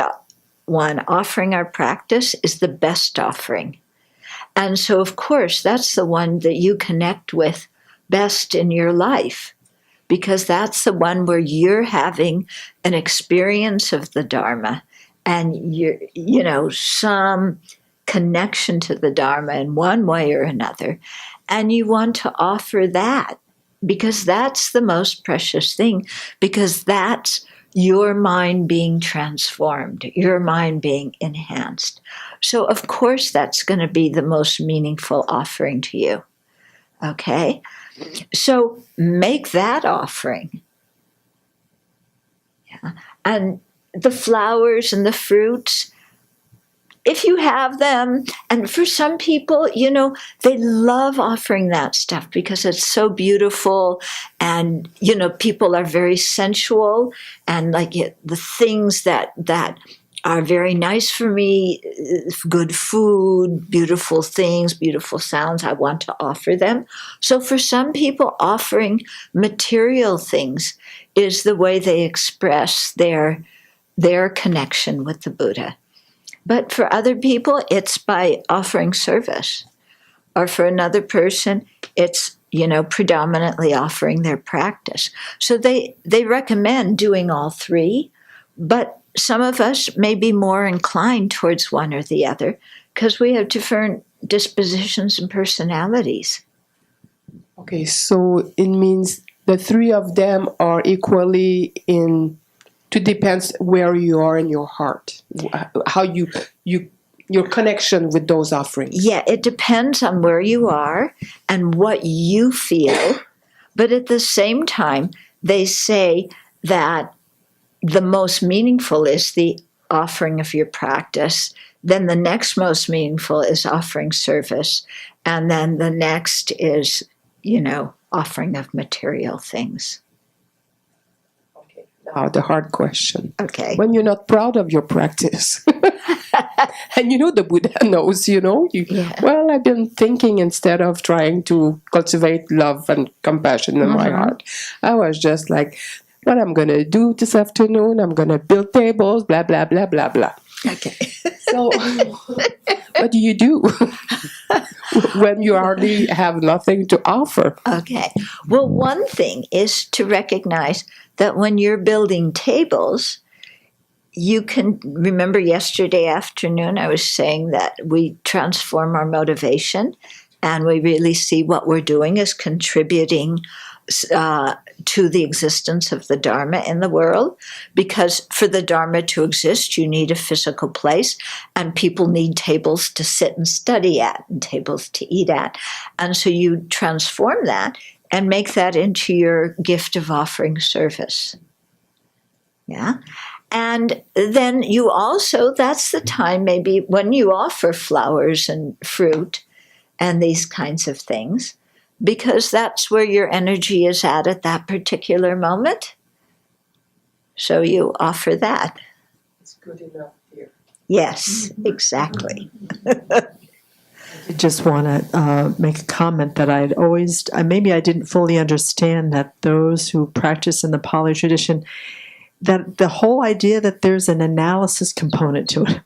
one, offering our practice, is the best offering. And so, of course, that's the one that you connect with best in your life, because that's the one where you're having an experience of the Dharma and you're, some connection to the Dharma in one way or another. And you want to offer that because that's the most precious thing, because that's your mind being transformed, your mind being enhanced. So, of course, that's going to be the most meaningful offering to you. Okay? So, make that offering. Yeah. And the flowers and the fruits, if you have them, and for some people, they love offering that stuff because it's so beautiful, and, people are very sensual, and like the things that are very nice for me, good food, beautiful things, beautiful sounds, I want to offer them. So for some people, offering material things is the way they express their connection with the Buddha. But for other people, it's by offering service. Or for another person, it's, predominantly offering their practice. So they recommend doing all three, but some of us may be more inclined towards one or the other because we have different dispositions and personalities. Okay, so it means the three of them are equally it depends where you are in your heart, how your connection with those offerings. Yeah, it depends on where you are and what you feel. But at the same time, they say that the most meaningful is the offering of your practice. Then the next most meaningful is offering service. And then the next is, offering of material things. Now, the hard question. Okay. When you're not proud of your practice, and the Buddha knows, well, I've been thinking instead of trying to cultivate love and compassion in my heart. I was just like, what I'm going to do this afternoon, I'm going to build tables, blah, blah, blah, blah, blah. Okay. So, what do you do when you already have nothing to offer? Okay. Well, one thing is to recognize that when you're building tables, you can remember yesterday afternoon I was saying that we transform our motivation and we really see what we're doing is contributing to the existence of the Dharma in the world, because for the Dharma to exist, you need a physical place, and people need tables to sit and study at and tables to eat at. And so you transform that and make that into your gift of offering service. Yeah. And then you also, that's the time maybe when you offer flowers and fruit and these kinds of things, because that's where your energy is at that particular moment. So you offer that. It's good enough here. Yes, exactly. I just want to make a comment that maybe I didn't fully understand that those who practice in the Pali tradition, that the whole idea that there's an analysis component to it,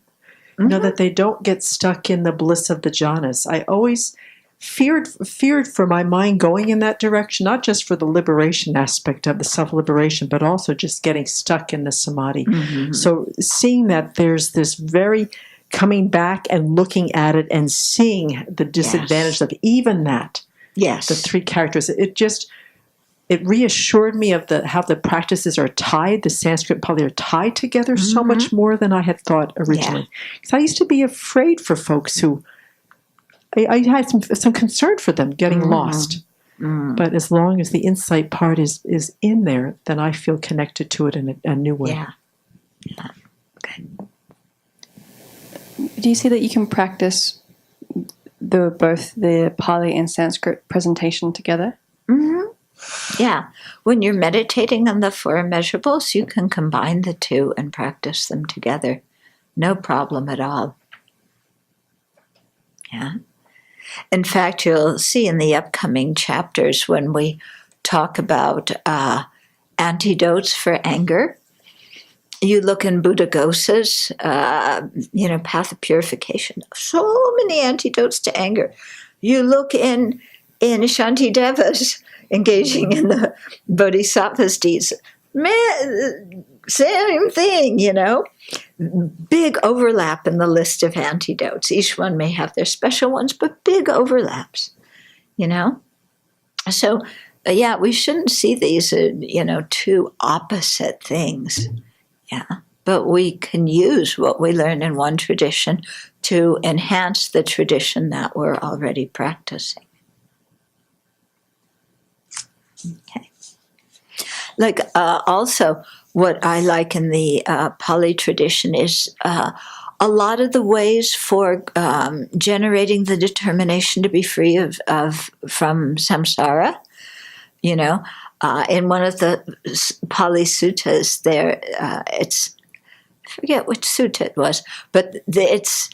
that they don't get stuck in the bliss of the jhanas. I always feared for my mind going in that direction, not just for the liberation aspect of the self-liberation, but also just getting stuck in the samadhi. So seeing that there's this very coming back and looking at it and seeing the disadvantage of even that, the three characters, it reassured me of how the practices are tied, the Sanskrit and Pali are tied together so much more than I had thought originally. Because I used to be afraid for folks who, I had some concern for them getting lost. But as long as the insight part is in there, then I feel connected to it in a new way. Yeah. Okay. Do you see that you can practice both the Pali and Sanskrit presentation together? Yeah. When you're meditating on the four immeasurables, you can combine the two and practice them together. No problem at all. Yeah. In fact, you'll see in the upcoming chapters when we talk about antidotes for anger, you look in Buddhaghosa's, path of purification. So many antidotes to anger. You look in Shantideva's engaging in the Bodhisattva's deeds. Same thing, Big overlap in the list of antidotes. Each one may have their special ones, but big overlaps, So, we shouldn't see these, two opposite things. Yeah. But we can use what we learn in one tradition to enhance the tradition that we're already practicing. Okay. Also, what I like in the Pali tradition is a lot of the ways for generating the determination to be free from samsara. In one of the Pali suttas, there I forget which sutta it was, but it's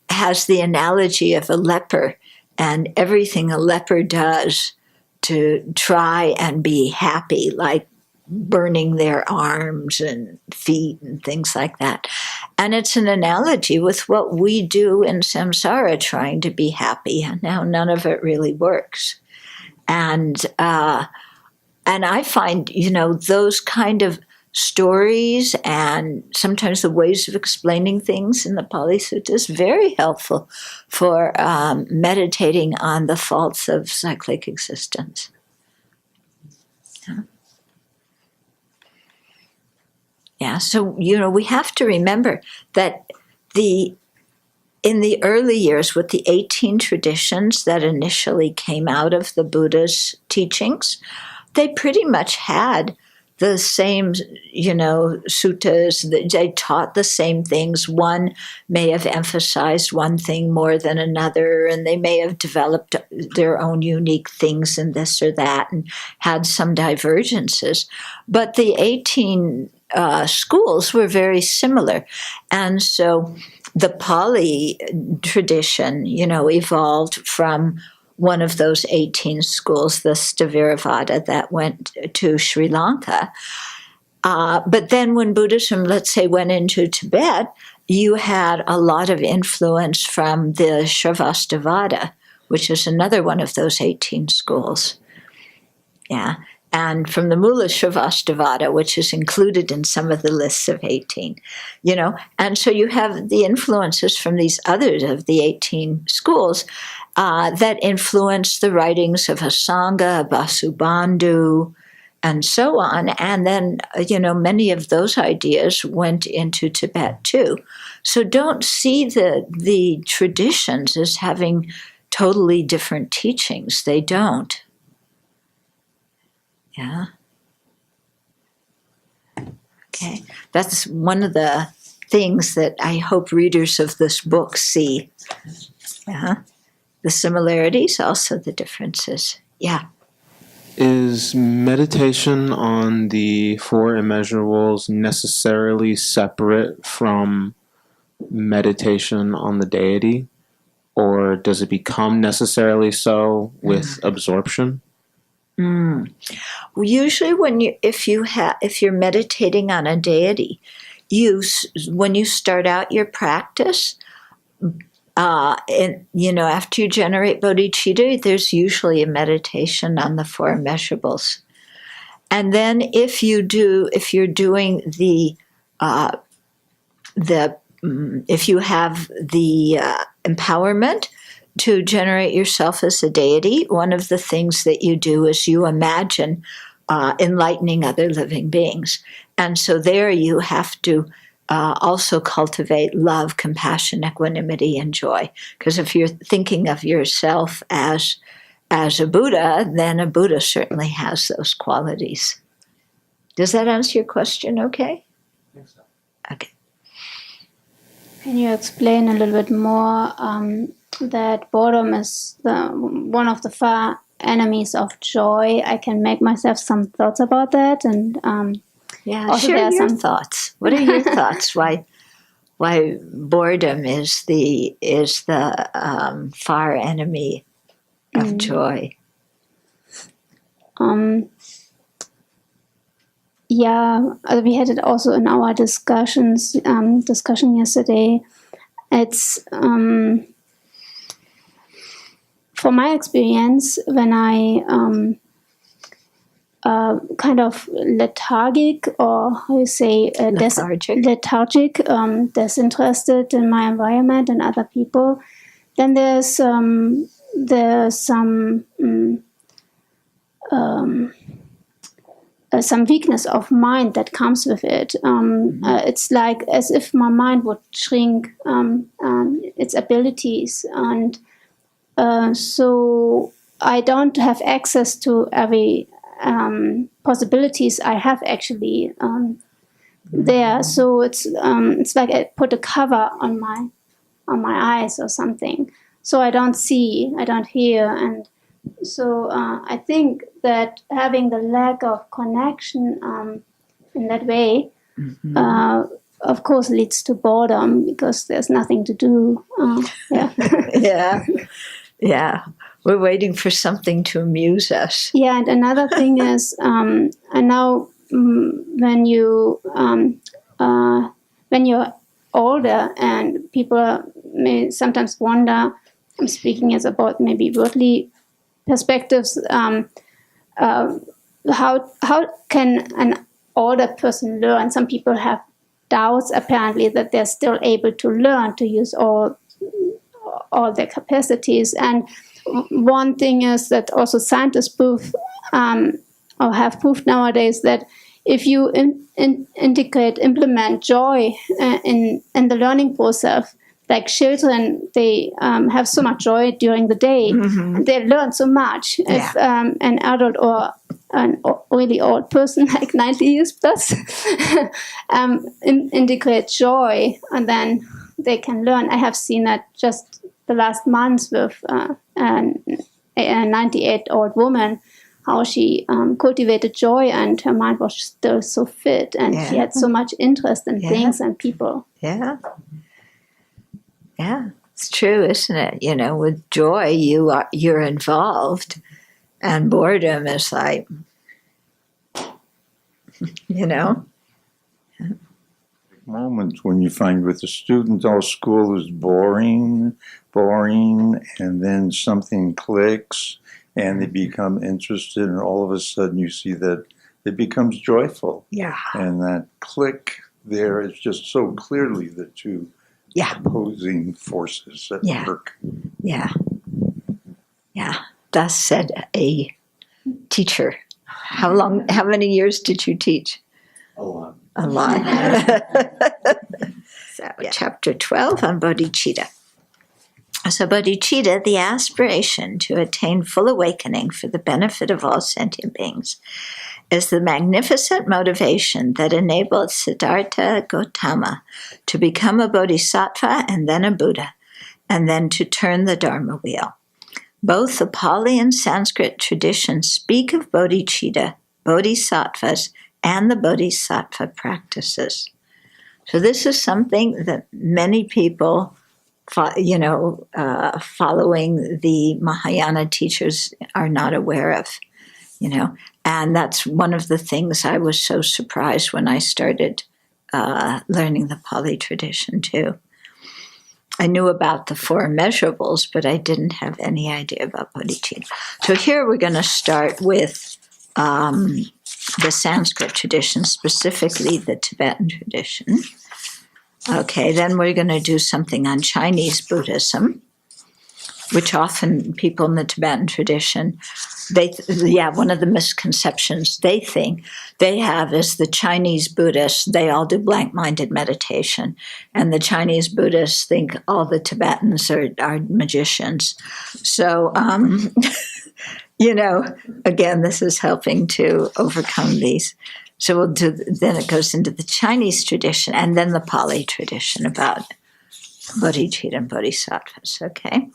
has the analogy of a leper and everything a leper does to try and be happy, like burning their arms and feet and things like that. And it's an analogy with what we do in samsara, trying to be happy, and now none of it really works. And I find, those kind of stories and sometimes the ways of explaining things in the Pali Suttas very helpful for meditating on the faults of cyclic existence. Yeah, so, we have to remember that in the early years, with the 18 traditions that initially came out of the Buddha's teachings, they pretty much had the same, suttas. They taught the same things. One may have emphasized one thing more than another, and they may have developed their own unique things in this or that and had some divergences. But the 18 schools were very similar. And so the Pali tradition, evolved from one of those 18 schools, the Sthaviravada, that went to Sri Lanka. But then when Buddhism, let's say, went into Tibet, you had a lot of influence from the Sravastivada, which is another one of those 18 schools. Yeah. And from the Mula Sravastivada, which is included in some of the lists of 18, And so you have the influences from these others of the 18 schools that influence the writings of Asanga, Vasubandhu, and so on. And then, many of those ideas went into Tibet too. So don't see the traditions as having totally different teachings. They don't. Yeah. Okay. That's one of the things that I hope readers of this book see. Yeah. The similarities, also the differences. Yeah. Is meditation on the four immeasurables necessarily separate from meditation on the deity? Or does it become necessarily so with absorption? Usually, if you're meditating on a deity, when you start out your practice, after you generate bodhicitta, there's usually a meditation on the four immeasurables, and then if you're doing if you have the empowerment to generate yourself as a deity, one of the things that you do is you imagine enlightening other living beings. And so there you have to also cultivate love, compassion, equanimity, and joy. Because if you're thinking of yourself as a Buddha, then a Buddha certainly has those qualities. Does that answer your question okay? I think so. Okay. Can you explain a little bit more that boredom is one of the far enemies of joy? I can make myself some thoughts about that, and also share your some thoughts. What are your thoughts? Why boredom is the far enemy of joy? We had it also in our discussion yesterday. It's from my experience, when I kind of lethargic, or how you say lethargic, disinterested in my environment and other people, then there's some weakness of mind that comes with it. It's like as if my mind would shrink its abilities, and so I don't have access to every possibilities I have actually there. So it's like I put a cover on my eyes or something, so I don't see, I don't hear, and so I think that having the lack of connection in that way, of course, leads to boredom, because there's nothing to do. Yeah. We're waiting for something to amuse us. Yeah, and another thing is, and now when you're older, and people may sometimes wonder, I'm speaking as about maybe worldly perspectives, how can an older person learn? Some people have doubts, apparently, that they're still able to learn, to use all their capacities. And one thing is that also scientists prove, or have proved nowadays, that if you implement joy in the learning process, like children, they have so much joy during the day, and they learn so much. If an adult or really old person, like 90 years plus, integrate joy, and then they can learn. I have seen that just the last months with a 98-old woman, how she cultivated joy, and her mind was still so fit, and she had so much interest in things and people. Yeah. Yeah, it's true, isn't it? You know, with joy, you're involved, and boredom is like, you know. Moments when you find with the student, all school is boring, and then something clicks, and they become interested, and all of a sudden you see that it becomes joyful. Yeah. And that click there is just so clearly the two opposing forces at work. Yeah. Yeah. Thus said a teacher. How many years did you teach? A lot. A lot. So, chapter 12 on Bodhicitta. So, Bodhicitta, the aspiration to attain full awakening for the benefit of all sentient beings, is the magnificent motivation that enabled Siddhartha Gautama to become a bodhisattva and then a Buddha, and then to turn the Dharma wheel. Both the Pali and Sanskrit traditions speak of bodhicitta, bodhisattvas, and the bodhisattva practices. So this is something that many people, following the Mahayana teachers, are not aware of, And that's one of the things I was so surprised when I started learning the Pali tradition too. I knew about the four immeasurables, but I didn't have any idea about bodhicitta. So here we're going to start with the Sanskrit tradition, specifically the Tibetan tradition. Okay, then we're going to do something on Chinese Buddhism, which often people in the Tibetan tradition, one of the misconceptions they think they have is the Chinese Buddhists, they all do blank-minded meditation. And the Chinese Buddhists think all the Tibetans are magicians. So, again, this is helping to overcome these. So we'll do, then it goes into the Chinese tradition and then the Pali tradition about bodhicitta and bodhisattvas, okay?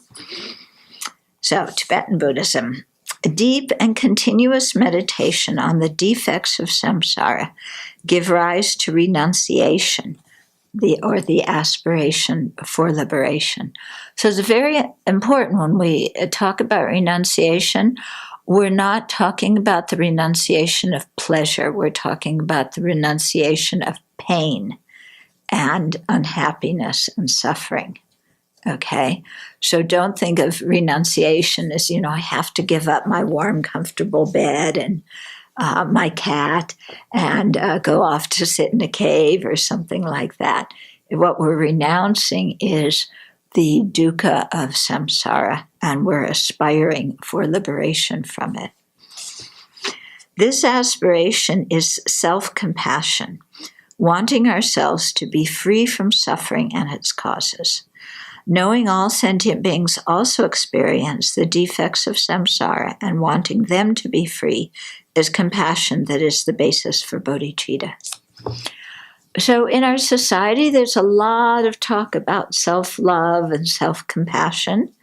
So, Tibetan Buddhism. A deep and continuous meditation on the defects of samsara give rise to renunciation, the aspiration for liberation. So it's very important when we talk about renunciation. We're not talking about the renunciation of pleasure. We're talking about the renunciation of pain and unhappiness and suffering. Okay? So don't think of renunciation as, I have to give up my warm, comfortable bed and my cat and go off to sit in a cave or something like that. What we're renouncing is the dukkha of samsara, and we're aspiring for liberation from it. This aspiration is self-compassion, wanting ourselves to be free from suffering and its causes. Knowing all sentient beings also experience the defects of samsara and wanting them to be free is compassion that is the basis for bodhicitta. So in our society, there's a lot of talk about self-love and self-compassion.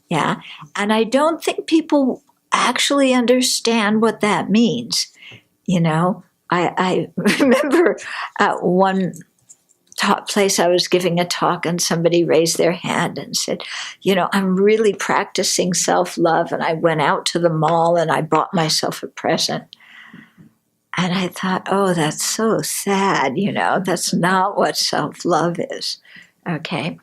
Yeah. And I don't think people actually understand what that means. I remember at one place I was giving a talk and somebody raised their hand and said, I'm really practicing self-love, and I went out to the mall and I bought myself a present. And I thought, oh, that's so sad, that's not what self-love is. Okay.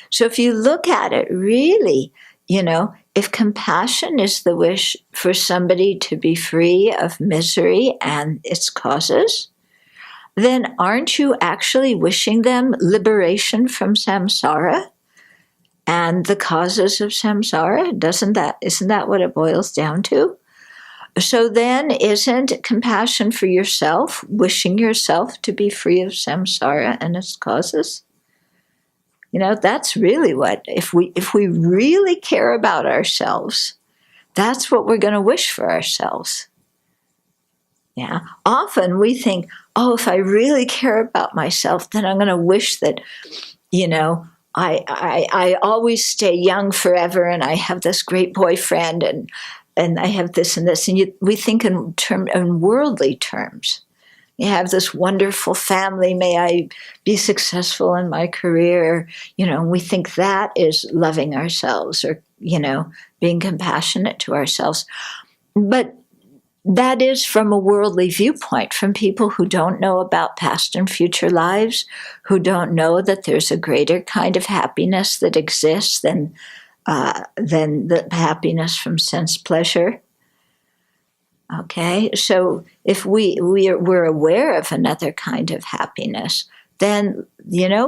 So if you look at it really, if compassion is the wish for somebody to be free of misery and its causes, then aren't you actually wishing them liberation from samsara and the causes of samsara? Isn't that what it boils down to? So then isn't compassion for yourself wishing yourself to be free of samsara and its causes? That's really what, if we really care about ourselves, that's what we're going to wish for ourselves. Yeah. Often we think, oh, if I really care about myself, then I'm going to wish that, I always stay young forever, and I have this great boyfriend, and I have this and this. And we think in worldly terms. You have this wonderful family. May I be successful in my career. We think that is loving ourselves, or, being compassionate to ourselves. But that is from a worldly viewpoint, from people who don't know about past and future lives, who don't know that there's a greater kind of happiness that exists than the happiness from sense pleasure. Okay, so if we're aware of another kind of happiness, then,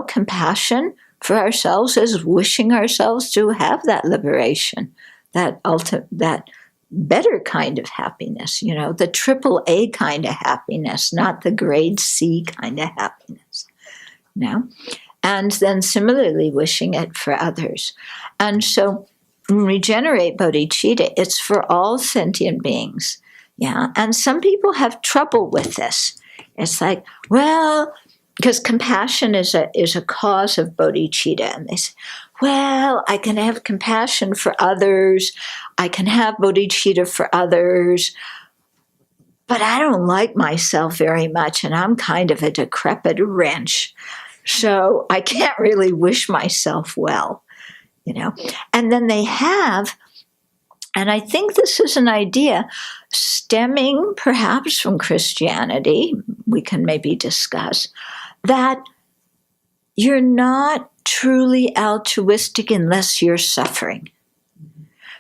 compassion for ourselves is wishing ourselves to have that liberation, that better kind of happiness, the AAA kind of happiness, not the grade C kind of happiness. And then similarly wishing it for others. And so when we generate bodhicitta, it's for all sentient beings. Yeah, and some people have trouble with this. It's like, well, because compassion is a cause of bodhicitta, and they say, well, I can have compassion for others, I can have bodhicitta for others, but I don't like myself very much, and I'm kind of a decrepit wrench, so I can't really wish myself well, And then they have, and I think this is an idea stemming perhaps from Christianity, we can maybe discuss, that you're not truly altruistic unless you're suffering.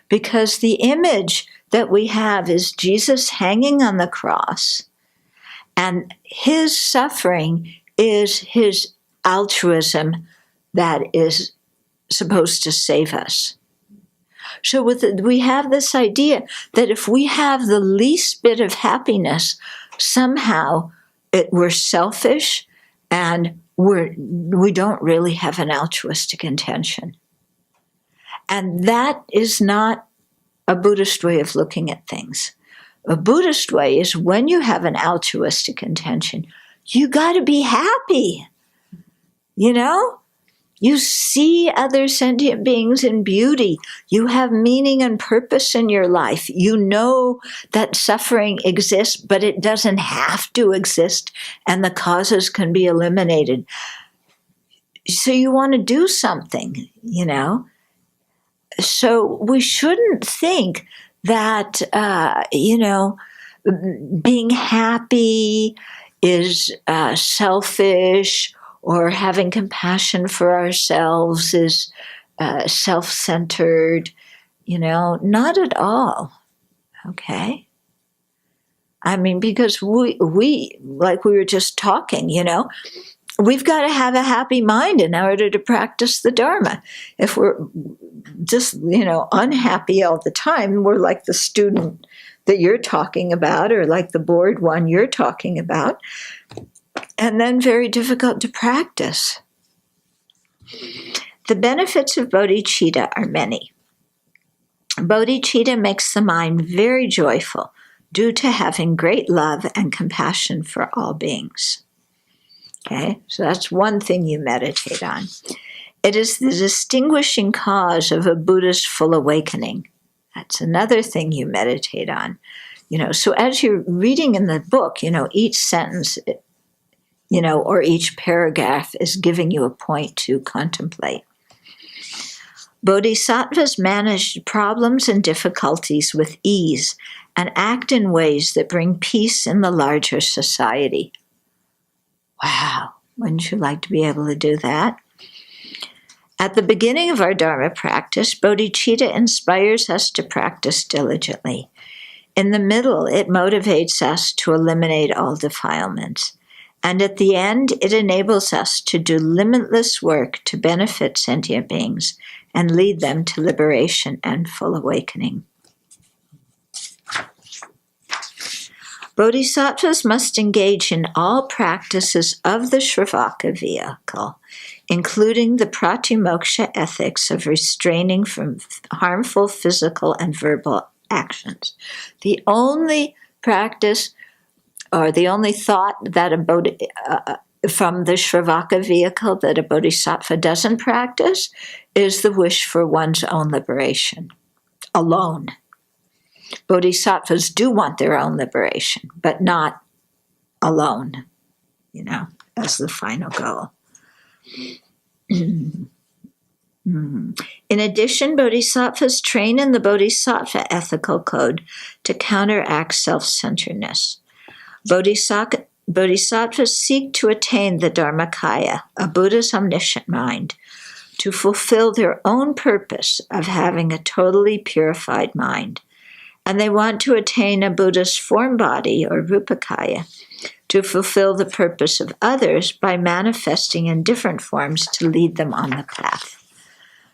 Because the image that we have is Jesus hanging on the cross, and his suffering is his altruism that is supposed to save us. So we have this idea that if we have the least bit of happiness, somehow we're selfish and we don't really have an altruistic intention. And that is not a Buddhist way of looking at things. A Buddhist way is when you have an altruistic intention, you got to be happy. You see other sentient beings in beauty. You have meaning and purpose in your life. You know that suffering exists, but it doesn't have to exist, and the causes can be eliminated. So you want to do something, So we shouldn't think that, being happy is selfish, or having compassion for ourselves is self-centered, not at all, okay? I mean, because we like we were just talking, we've got to have a happy mind in order to practice the Dharma. If we're just, unhappy all the time, we're like the student that you're talking about, or like the bored one you're talking about, and then very difficult to practice. The benefits of bodhicitta are many. Bodhicitta makes the mind very joyful due to having great love and compassion for all beings. Okay, so that's one thing you meditate on. It is the distinguishing cause of a Buddhist full awakening. That's another thing you meditate on. So as you're reading in the book, each sentence, or each paragraph is giving you a point to contemplate. Bodhisattvas manage problems and difficulties with ease and act in ways that bring peace in the larger society. Wow, wouldn't you like to be able to do that? At the beginning of our Dharma practice, bodhicitta inspires us to practice diligently. In the middle, it motivates us to eliminate all defilements. And at the end, it enables us to do limitless work to benefit sentient beings and lead them to liberation and full awakening. Bodhisattvas must engage in all practices of the Sravaka vehicle, including the pratimoksha ethics of restraining from harmful physical and verbal actions. The only practice or the only thought that from the Shravaka vehicle that a bodhisattva doesn't practice is the wish for one's own liberation alone. Bodhisattvas do want their own liberation, but not alone, as the final goal. In addition, bodhisattvas train in the bodhisattva ethical code to counteract self-centeredness. Bodhisattvas seek to attain the Dharmakaya, a Buddha's omniscient mind, to fulfill their own purpose of having a totally purified mind. And they want to attain a Buddha's form body, or Rupakaya, to fulfill the purpose of others by manifesting in different forms to lead them on the path.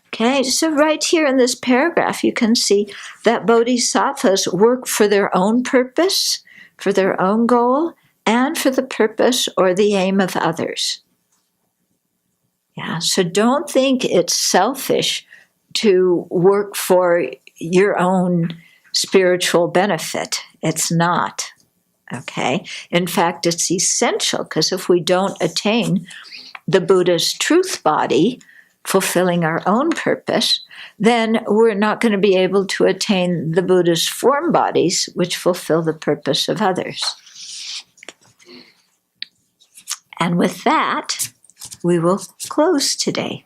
Okay, so right here in this paragraph, you can see that bodhisattvas work for their own purpose, for their own goal, and for the purpose or the aim of others. Yeah, so don't think it's selfish to work for your own spiritual benefit. It's not. Okay? In fact, it's essential, because if we don't attain the Buddha's truth body, fulfilling our own purpose, then we're not going to be able to attain the Buddha's form bodies, which fulfill the purpose of others. And with that, we will close today.